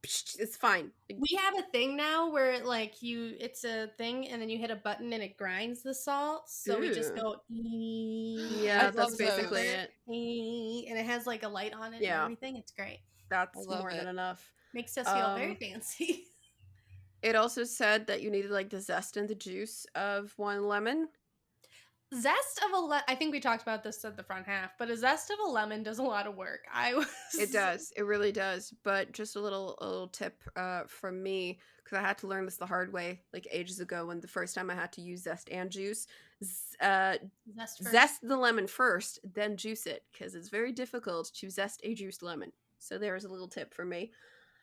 it's fine. We have a thing now where like it's a thing, and then you hit a button and it grinds the salt. So we just Ooh. go, Yeah, I that's love basically those. it. and it has like a light on it and Yeah. everything. It's great. That's I love more than it. enough. Makes us feel very fancy. It also said that you needed like the zest and the juice of one lemon. Zest of a lemon. I think we talked about this at the front half, but a zest of a lemon does a lot of work. It does. It really does. But just a little tip from me, because I had to learn this the hard way, like ages ago when the first time I had to use zest and juice. Zest the lemon first, then juice it, because it's very difficult to zest a juiced lemon. So there's a little tip for me.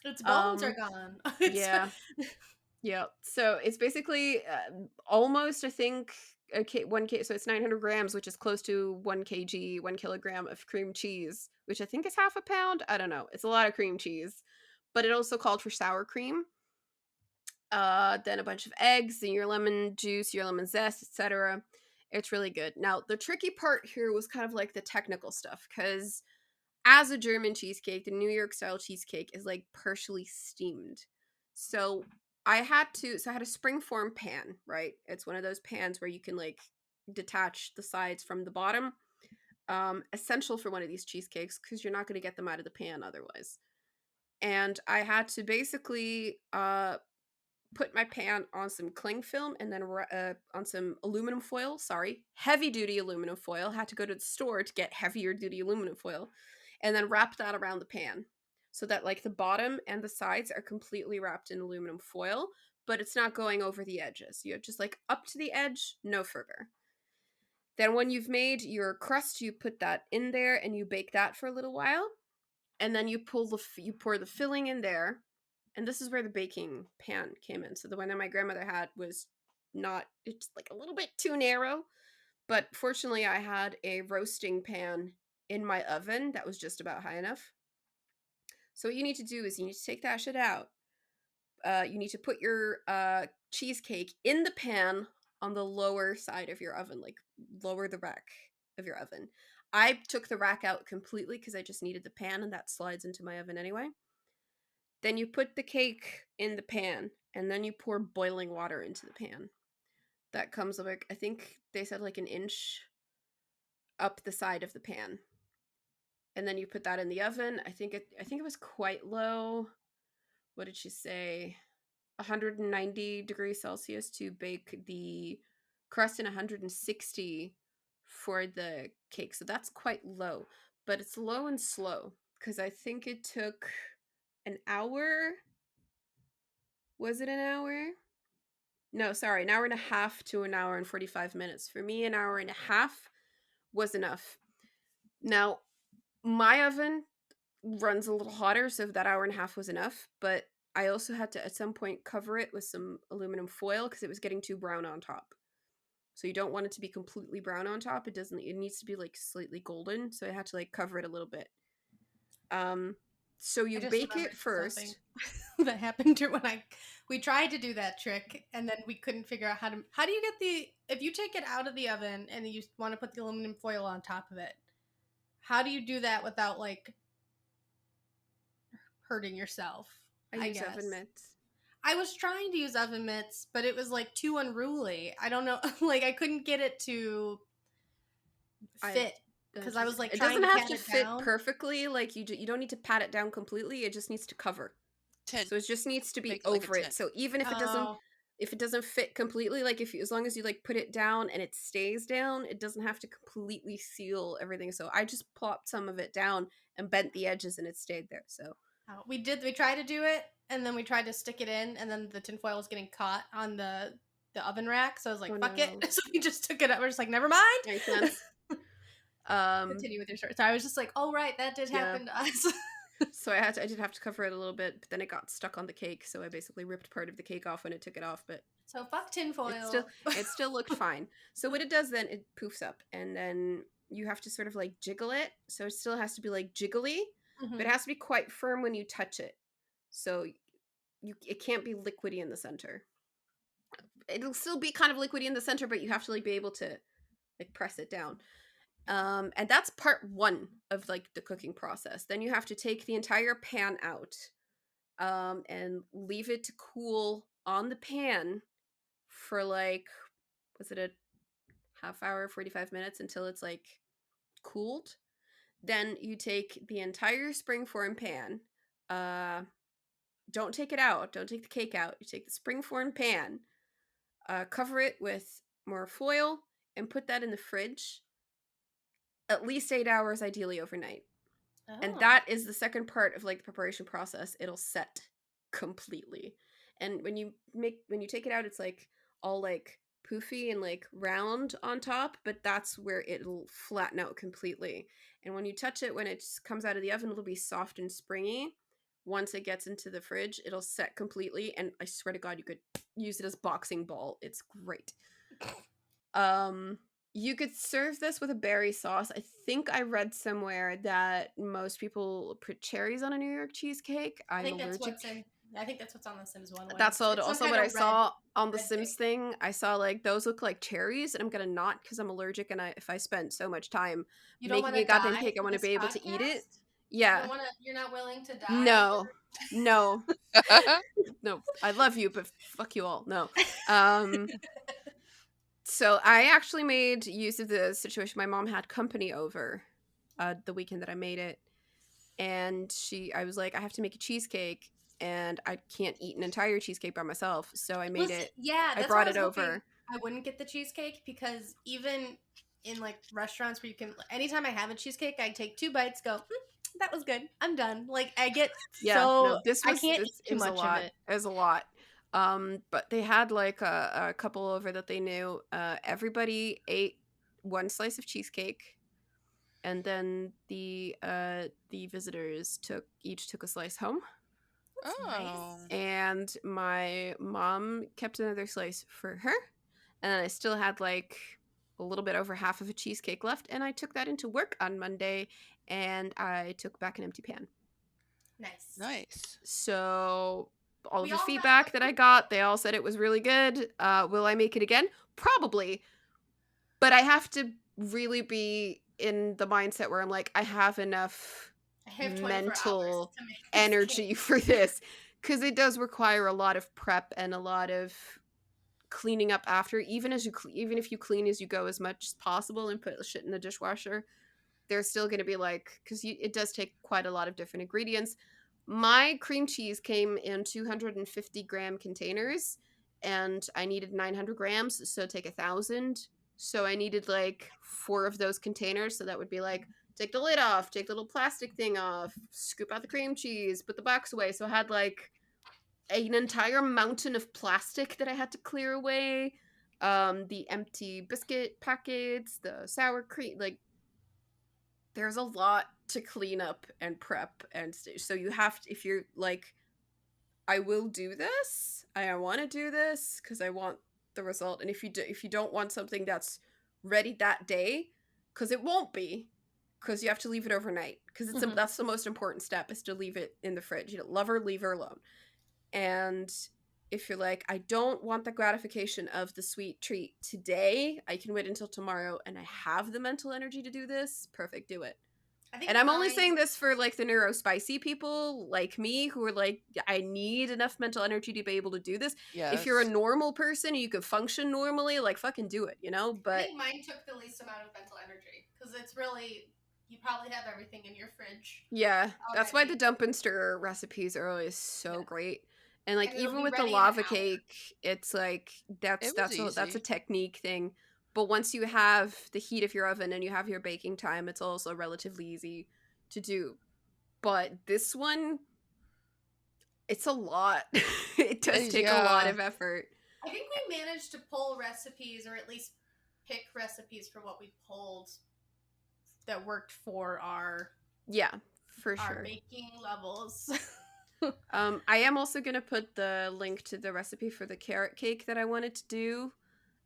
Its bones are gone. Yeah. Yeah. So it's basically almost, I think, so it's 900 grams, which is close to 1 kilogram of cream cheese, which I think is half a pound. I don't know. It's a lot of cream cheese, but it also called for sour cream. Then a bunch of eggs and your lemon juice, your lemon zest, etc. It's really good. Now, the tricky part here was kind of like the technical stuff, because as a German cheesecake, the New York style cheesecake is like partially steamed. So I had a springform pan, right? It's one of those pans where you can like detach the sides from the bottom. Essential for one of these cheesecakes because you're not going to get them out of the pan otherwise. And I had to basically put my pan on some cling film and then on some aluminum foil. Heavy duty aluminum foil. Had to go to the store to get heavier duty aluminum foil. And then wrap that around the pan so that like the bottom and the sides are completely wrapped in aluminum foil, but it's not going over the edges. You're just like up to the edge, no further. Then when you've made your crust, you put that in there and you bake that for a little while. And then you pour the filling in there. And this is where the baking pan came in. So the one that my grandmother had was it's like a little bit too narrow. But fortunately, I had a roasting pan in my oven that was just about high enough. So what you need to do is you need to take that shit out. You need to put your cheesecake in the pan on the lower side of your oven, like lower the rack of your oven. I took the rack out completely because I just needed the pan, and that slides into my oven anyway. Then you put the cake in the pan, and then you pour boiling water into the pan. That comes like, I think they said like an inch up the side of the pan. And then you put that in the oven. I think it was quite low. What did she say? 190 degrees Celsius to bake the crust, and 160 for the cake. So that's quite low, but it's low and slow because I think it took an hour. Was it an hour? No, sorry, an hour and a half to an hour and 45 minutes. For me, an hour and a half was enough. Now, my oven runs a little hotter, so that hour and a half was enough, but I also had to at some point cover it with some aluminum foil because it was getting too brown on top. So you don't want it to be completely brown on top. It needs to be like slightly golden, so I had to like cover it a little bit. So you bake it first. That happened to when we tried to do that trick, and then we couldn't figure out how do you get if you take it out of the oven and you want to put the aluminum foil on top of it, how do you do that without like hurting yourself? I use oven mitts. I was trying to use oven mitts, but it was like too unruly. I don't know, like I couldn't get it to fit because I was like, it doesn't have to fit perfectly. Like you don't need to pat it down completely. It just needs to cover. Tint. So it just needs to be over it. So even if it doesn't fit completely, like as long as you like put it down and it stays down, it doesn't have to completely seal everything. So I just plopped some of it down and bent the edges, and it stayed there. So we tried to do it, and then we tried to stick it in, and then the tinfoil was getting caught on the oven rack. So I was like, fuck it. So we just took it up. We're just like, never mind. Makes sense. Continue with your story. So I was just like, oh right, that did happen to us. So I did have to cover it a little bit, but then it got stuck on the cake, so I basically ripped part of the cake off when it took it off. But so fuck tinfoil. It still looked fine. So what it does then, it poofs up, and then you have to sort of like jiggle it. So it still has to be like jiggly, but it has to be quite firm when you touch it. So it can't be liquidy in the center. It'll still be kind of liquidy in the center, but you have to like be able to like press it down. And that's part one of like the cooking process. Then you have to take the entire pan out, and leave it to cool on the pan for like, was it a half hour, 45 minutes until it's like cooled. Then you take the entire springform pan, don't take it out, don't take the cake out, you take the springform pan, cover it with more foil, and put that in the fridge at least 8 hours, ideally overnight. Oh. And that is the second part of like the preparation process. It'll set completely. And when you take it out, it's like all like poofy and like round on top, but that's where it'll flatten out completely. And when you touch it, when it comes out of the oven, it'll be soft and springy. Once it gets into the fridge, it'll set completely, and I swear to God, you could use it as boxing ball. It's great. You could serve this with a berry sauce. I think I read somewhere that most people put cherries on a New York cheesecake. I think that's what's on the Sims one. That's also what I saw on the Sims thing. I saw like those look like cherries, and I'm gonna not because I'm allergic, and if I spent so much time making a goddamn cake, I want to be able to eat it. Yeah. You're not willing to die? No. No. I love you, but fuck you all. No. So I actually made use of the situation. My mom had company over the weekend that I made it. And I was like, I have to make a cheesecake, and I can't eat an entire cheesecake by myself. So I made it. Yeah, I brought it over. I wouldn't get the cheesecake because even in like restaurants where you can, anytime I have a cheesecake, I take 2 bites, go, that was good, I'm done. Like I get I can't eat too much of it. It was a lot. But they had like a couple over that they knew. Everybody ate one slice of cheesecake, and then the visitors each took a slice home. That's Oh. nice. And my mom kept another slice for her, and then I still had like a little bit over half of a cheesecake left, and I took that into work on Monday, and I took back an empty pan. Nice. Nice. So all of We the all got feedback a that I few. got, they all said it was really good. Will I make it again? Probably, but I have to really be in the mindset where I'm like, I have enough I have 24 mental hours to make this energy cake. for this, because it does require a lot of prep and a lot of cleaning up after. Even if you clean as you go as much as possible and put shit in the dishwasher, there's still going to be like, because it does take quite a lot of different ingredients. My cream cheese came in 250-gram containers, and I needed 900 grams, so take 1,000. So I needed like 4 of those containers, so that would be like, take the lid off, take the little plastic thing off, scoop out the cream cheese, put the box away. So I had like an entire mountain of plastic that I had to clear away. The empty biscuit packets, the sour cream, like there's a lot to clean up and prep and so you have to, if you're like, I will do this, I want to do this because I want the result, and if you don't want something that's ready that day, because it won't be, because you have to leave it overnight, because that's the most important step, is to leave it in the fridge. You know, love her, leave her alone. And if you're like, I don't want the gratification of the sweet treat today, I can wait until tomorrow and I have the mental energy to do this, perfect, do it. And I'm only saying this for like the neurospicy people like me who are like, I need enough mental energy to be able to do this. Yes. If you're a normal person and you can function normally, like fucking do it, you know? But I think mine took the least amount of mental energy because it's really, you probably have everything in your fridge. yeah, that's why the already. dump and stir recipes are always so Yeah. great. And like And it'll even be with the ready in an lava hour. cake, it's like that's It was that's a easy. technique thing. But once you have the heat of your oven and you have your baking time, it's also relatively easy to do. But this one, it's a lot. It does take a lot Yeah. of effort. I think we managed to pull recipes, or at least pick recipes for what we pulled that worked for our Yeah, for sure. baking levels. I am also going to put the link to the recipe for the carrot cake that I wanted to do,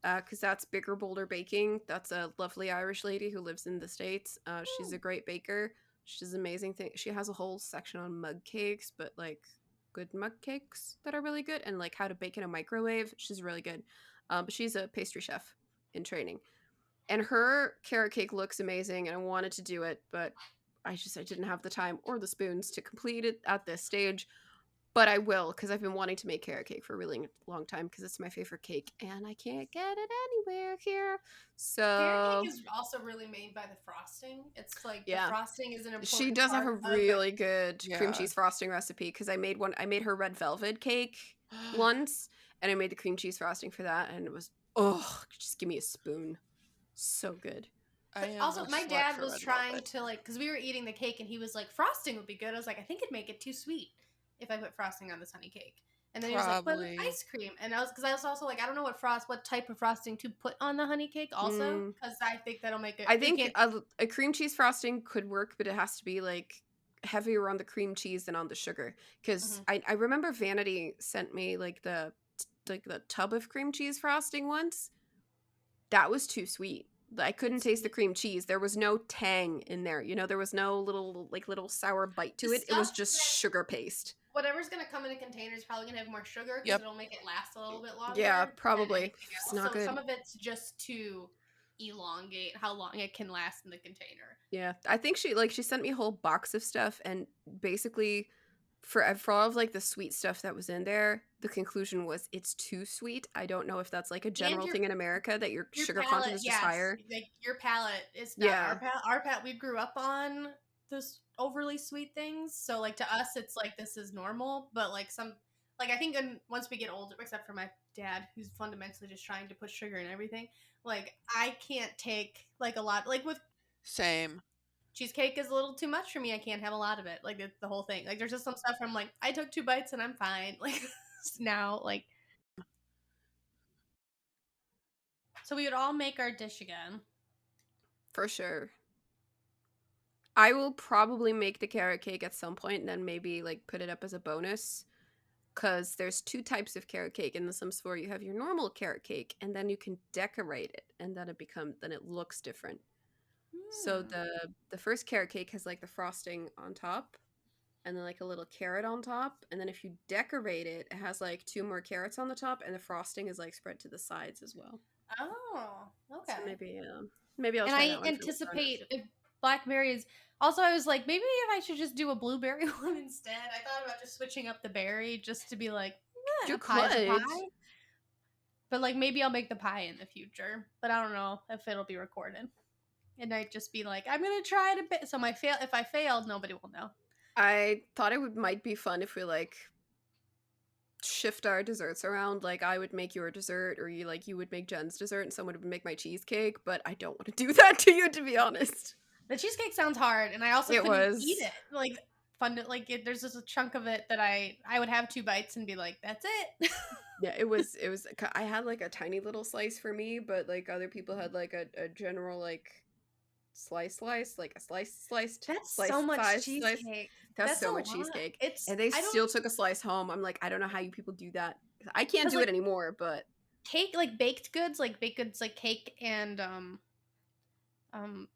because that's Bigger Bolder Baking. That's a lovely Irish lady who lives in the States. She's a great baker. She does amazing things. She has a whole section on mug cakes, but like good mug cakes that are really good, and like how to bake in a microwave. She's really good. But she's a pastry chef in training. And her carrot cake looks amazing, and I wanted to do it, but I didn't have the time or the spoons to complete it at this stage. But I will, because I've been wanting to make carrot cake for a really long time, because it's my favorite cake, and I can't get it anywhere here. So Carrot cake is also really made by the frosting. It's like the frosting is an important she does have a part of really good cream Yeah. cheese frosting recipe, because I made her red velvet cake once, and I made the cream cheese frosting for that, and it was, just give me a spoon. So good. Also, my dad was trying to like, because we were eating the cake and he was like, frosting would be good. I was like, I think it'd make it too sweet if I put frosting on this honey cake. And then he was like, put ice cream. And I was also like, I don't know what type of frosting to put on the honey cake also, because I think that'll make it. I think a cream cheese frosting could work, but it has to be like heavier on the cream cheese than on the sugar. Because I remember Vanity sent me like the tub of cream cheese frosting once. That was too sweet. I couldn't taste the cream cheese. There was no tang in there. You know, there was no little sour bite to it. It was just sugar paste. Whatever's going to come in a container is probably going to have more sugar because it'll make it last a little bit longer. Yeah, probably. It's not good. Some of it's just to elongate how long it can last in the container. Yeah, I think she sent me a whole box of stuff, and basically for all of like the sweet stuff that was in there, the conclusion was it's too sweet. I don't know if that's like a general thing in America that your sugar content is just higher. Like your palate is not our palate. We grew up on those overly sweet things, so like to us it's like this is normal, but like I think once we get older, except for my dad who's fundamentally just trying to put sugar in everything, like I can't take like a lot, like with same cheesecake is a little too much for me. I can't have a lot of it. Like it's the whole thing. Like there's just some stuff where I'm like, I took 2 bites and I'm fine. Like now, like So we would all make our dish again. For sure. I will probably make the carrot cake at some point and then maybe like put it up as a bonus. Because there's 2 types of carrot cake in the Sims 4. You have your normal carrot cake, and then you can decorate it, and then it looks different. So the first carrot cake has like the frosting on top, and then like a little carrot on top, and then if you decorate it, it has like 2 more carrots on the top, and the frosting is like spread to the sides as well. Oh, okay. So maybe I'll try that one. And I anticipate if blackberries. Also, I was like, maybe if I should just do a blueberry one instead. I thought about just switching up the berry just to be like, You pie's a could. pie. But like maybe I'll make the pie in the future. But I don't know if it'll be recorded. And I'd just be like, I'm gonna try it a bit. So if I failed, nobody will know. I thought it might be fun if we like shift our desserts around. Like I would make your dessert, or you would make Jen's dessert, and someone would make my cheesecake. But I don't want to do that to you, to be honest. The cheesecake sounds hard, and I also couldn't eat it. Like fun, like there's just a chunk of it that I would have 2 bites and be like, that's it. Yeah, it was. I had like a tiny little slice for me, but like other people had like a general like slice, like a sliced. That's slice so much size cheesecake. Slice. That's so much lot. cheesecake. And they still took a slice home. I'm like, I don't know how you people do that. I can't do it anymore. But cake, like baked goods like cake and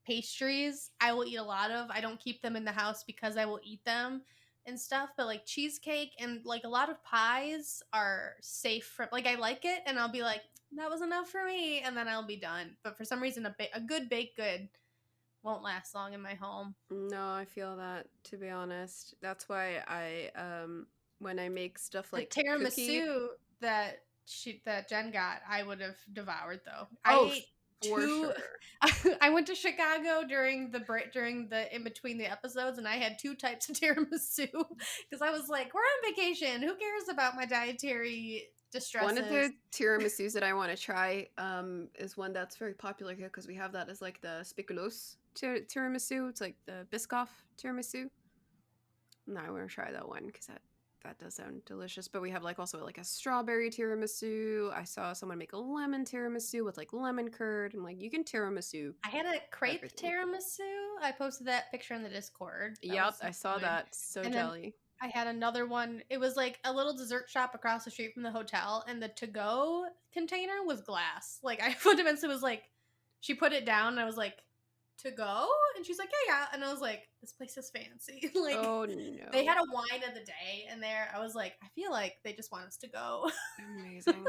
pastries, I will eat a lot of. I don't keep them in the house because I will eat them and stuff, but like cheesecake and like a lot of pies are safe for, like I like it and I'll be like, that was enough for me, and then I'll be done. But for some reason a good baked good won't last long in my home. No, I feel that, to be honest. That's why I when I make stuff like the tiramisu that Jen got, I would have devoured though. Oh, I ate for sure. I went to Chicago during the in between the episodes, and I had 2 types of tiramisu because I was like, we're on vacation. Who cares about my dietary distresses? One of the tiramisus that I want to try is one that's very popular here because we have that as like the speculoos tiramisu. It's like the Biscoff tiramisu. And I want to try that one because that does sound delicious. But we have like also like a strawberry tiramisu. I saw someone make a lemon tiramisu with like lemon curd, and like you can tiramisu. I had a crepe tiramisu. I posted that picture in the Discord. Yep, I saw that. So jelly. I had another one. It was like a little dessert shop across the street from the hotel, and the to-go container was glass. Like I fundamentally was like, she put it down, and I was like, to go? And she's like, yeah. And I was like, this place is fancy. Like, oh no. They had a wine of the day in there. I was like, I feel like they just want us to go. Amazing.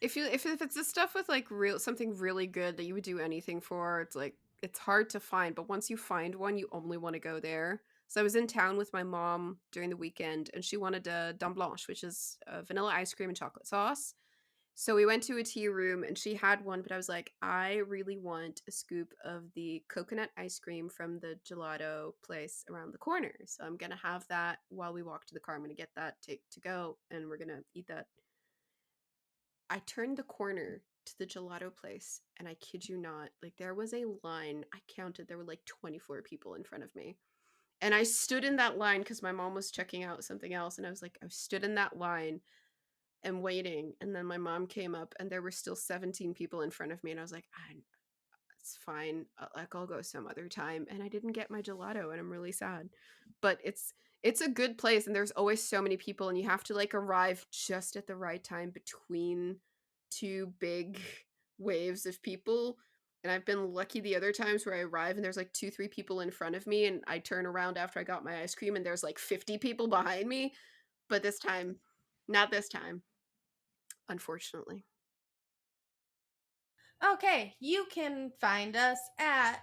If it's the stuff with like something really good that you would do anything for, it's like it's hard to find. But once you find one, you only want to go there. So I was in town with my mom during the weekend, and she wanted a dame blanche, which is vanilla ice cream and chocolate sauce. So we went to a tea room, and she had one, but I was like, I really want a scoop of the coconut ice cream from the gelato place around the corner. So I'm going to have that while we walk to the car. I'm going to get that to go, and we're going to eat that. I turned the corner to the gelato place, and I kid you not, like there was a line. I counted, there were like 24 people in front of me. And I stood in that line because my mom was checking out something else. And I stood in that line and waiting. And then my mom came up, and there were still 17 people in front of me. And I was like, it's fine. I'll go some other time. And I didn't get my gelato, and I'm really sad. But it's a good place, and there's always so many people, and you have to like arrive just at the right time between 2 big waves of people. And I've been lucky the other times where I arrive and there's like 2-3 people in front of me, and I turn around after I got my ice cream and there's like 50 people behind me. But this time, not this time, unfortunately. Okay, you can find us at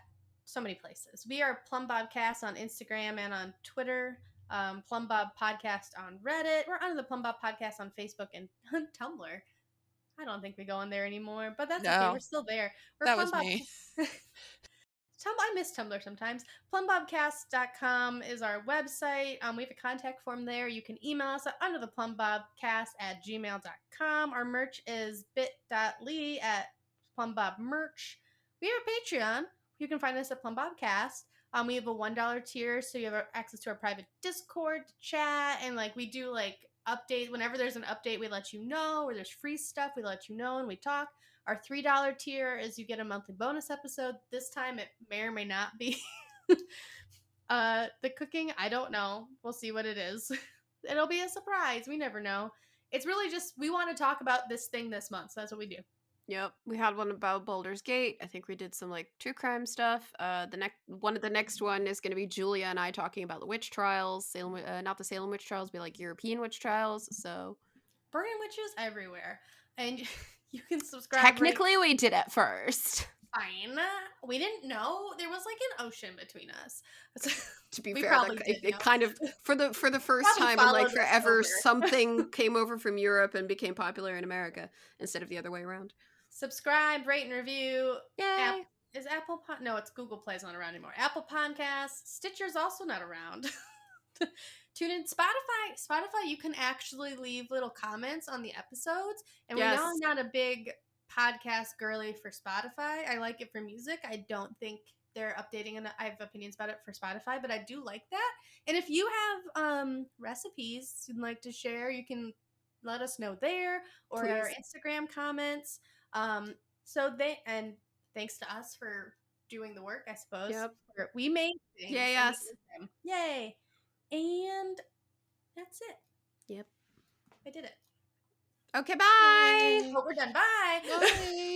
so many places. We are Plumbobcast on Instagram and on Twitter. Plumbob Podcast on Reddit. We're Under the Plumbob Podcast on Facebook and Tumblr. I don't think we go on there anymore, but that's okay. We're still there. That was me. I miss Tumblr sometimes. Plumbobcast.com is our website. We have a contact form there. You can email us at undertheplumbobcast@gmail.com. Our merch is bit.ly/plumbobmerch. We have a Patreon. You can find us at Plumbobcast. We have a $1 tier, so you have access to our private Discord to chat, and like we do like update. Whenever there's an update, we let you know. Or there's free stuff, we let you know and we talk. Our $3 tier is you get a monthly bonus episode. This time it may or may not be the cooking. I don't know. We'll see what it is. It'll be a surprise. We never know. It's really just we want to talk about this thing this month. So that's what we do. Yep, we had one about Baldur's Gate. I think we did some like true crime stuff. The next one is going to be Julia and I talking about the witch trials. Not the Salem witch trials, but like European witch trials. So Burning witches everywhere, and you can subscribe. technically, we did it first. Fine. We didn't know there was like an ocean between us. To be We fair, probably like, did it know. kind of for the first Probably time in like followed us forever, over. something came over from Europe and became popular in America instead of the other way around. Subscribe, rate, and review. Yay! Is Apple no, it's Google Play's not around anymore. Apple Podcasts, Stitcher's also not around. Tune in Spotify. You can actually leave little comments on the episodes, and we know Yes. I'm not a big podcast girly for Spotify. I like it for music. I don't think they're updating, and I have opinions about it for Spotify, but I do like that. And if you have recipes you'd like to share, you can let us know there or our Please. Instagram comments. And thanks to us for doing the work, I suppose. Yep. We made things. Yeah, and we yes. did them. Yay. And that's it. Yep. I did it. Okay, bye. Oh, we're done. Bye. Bye.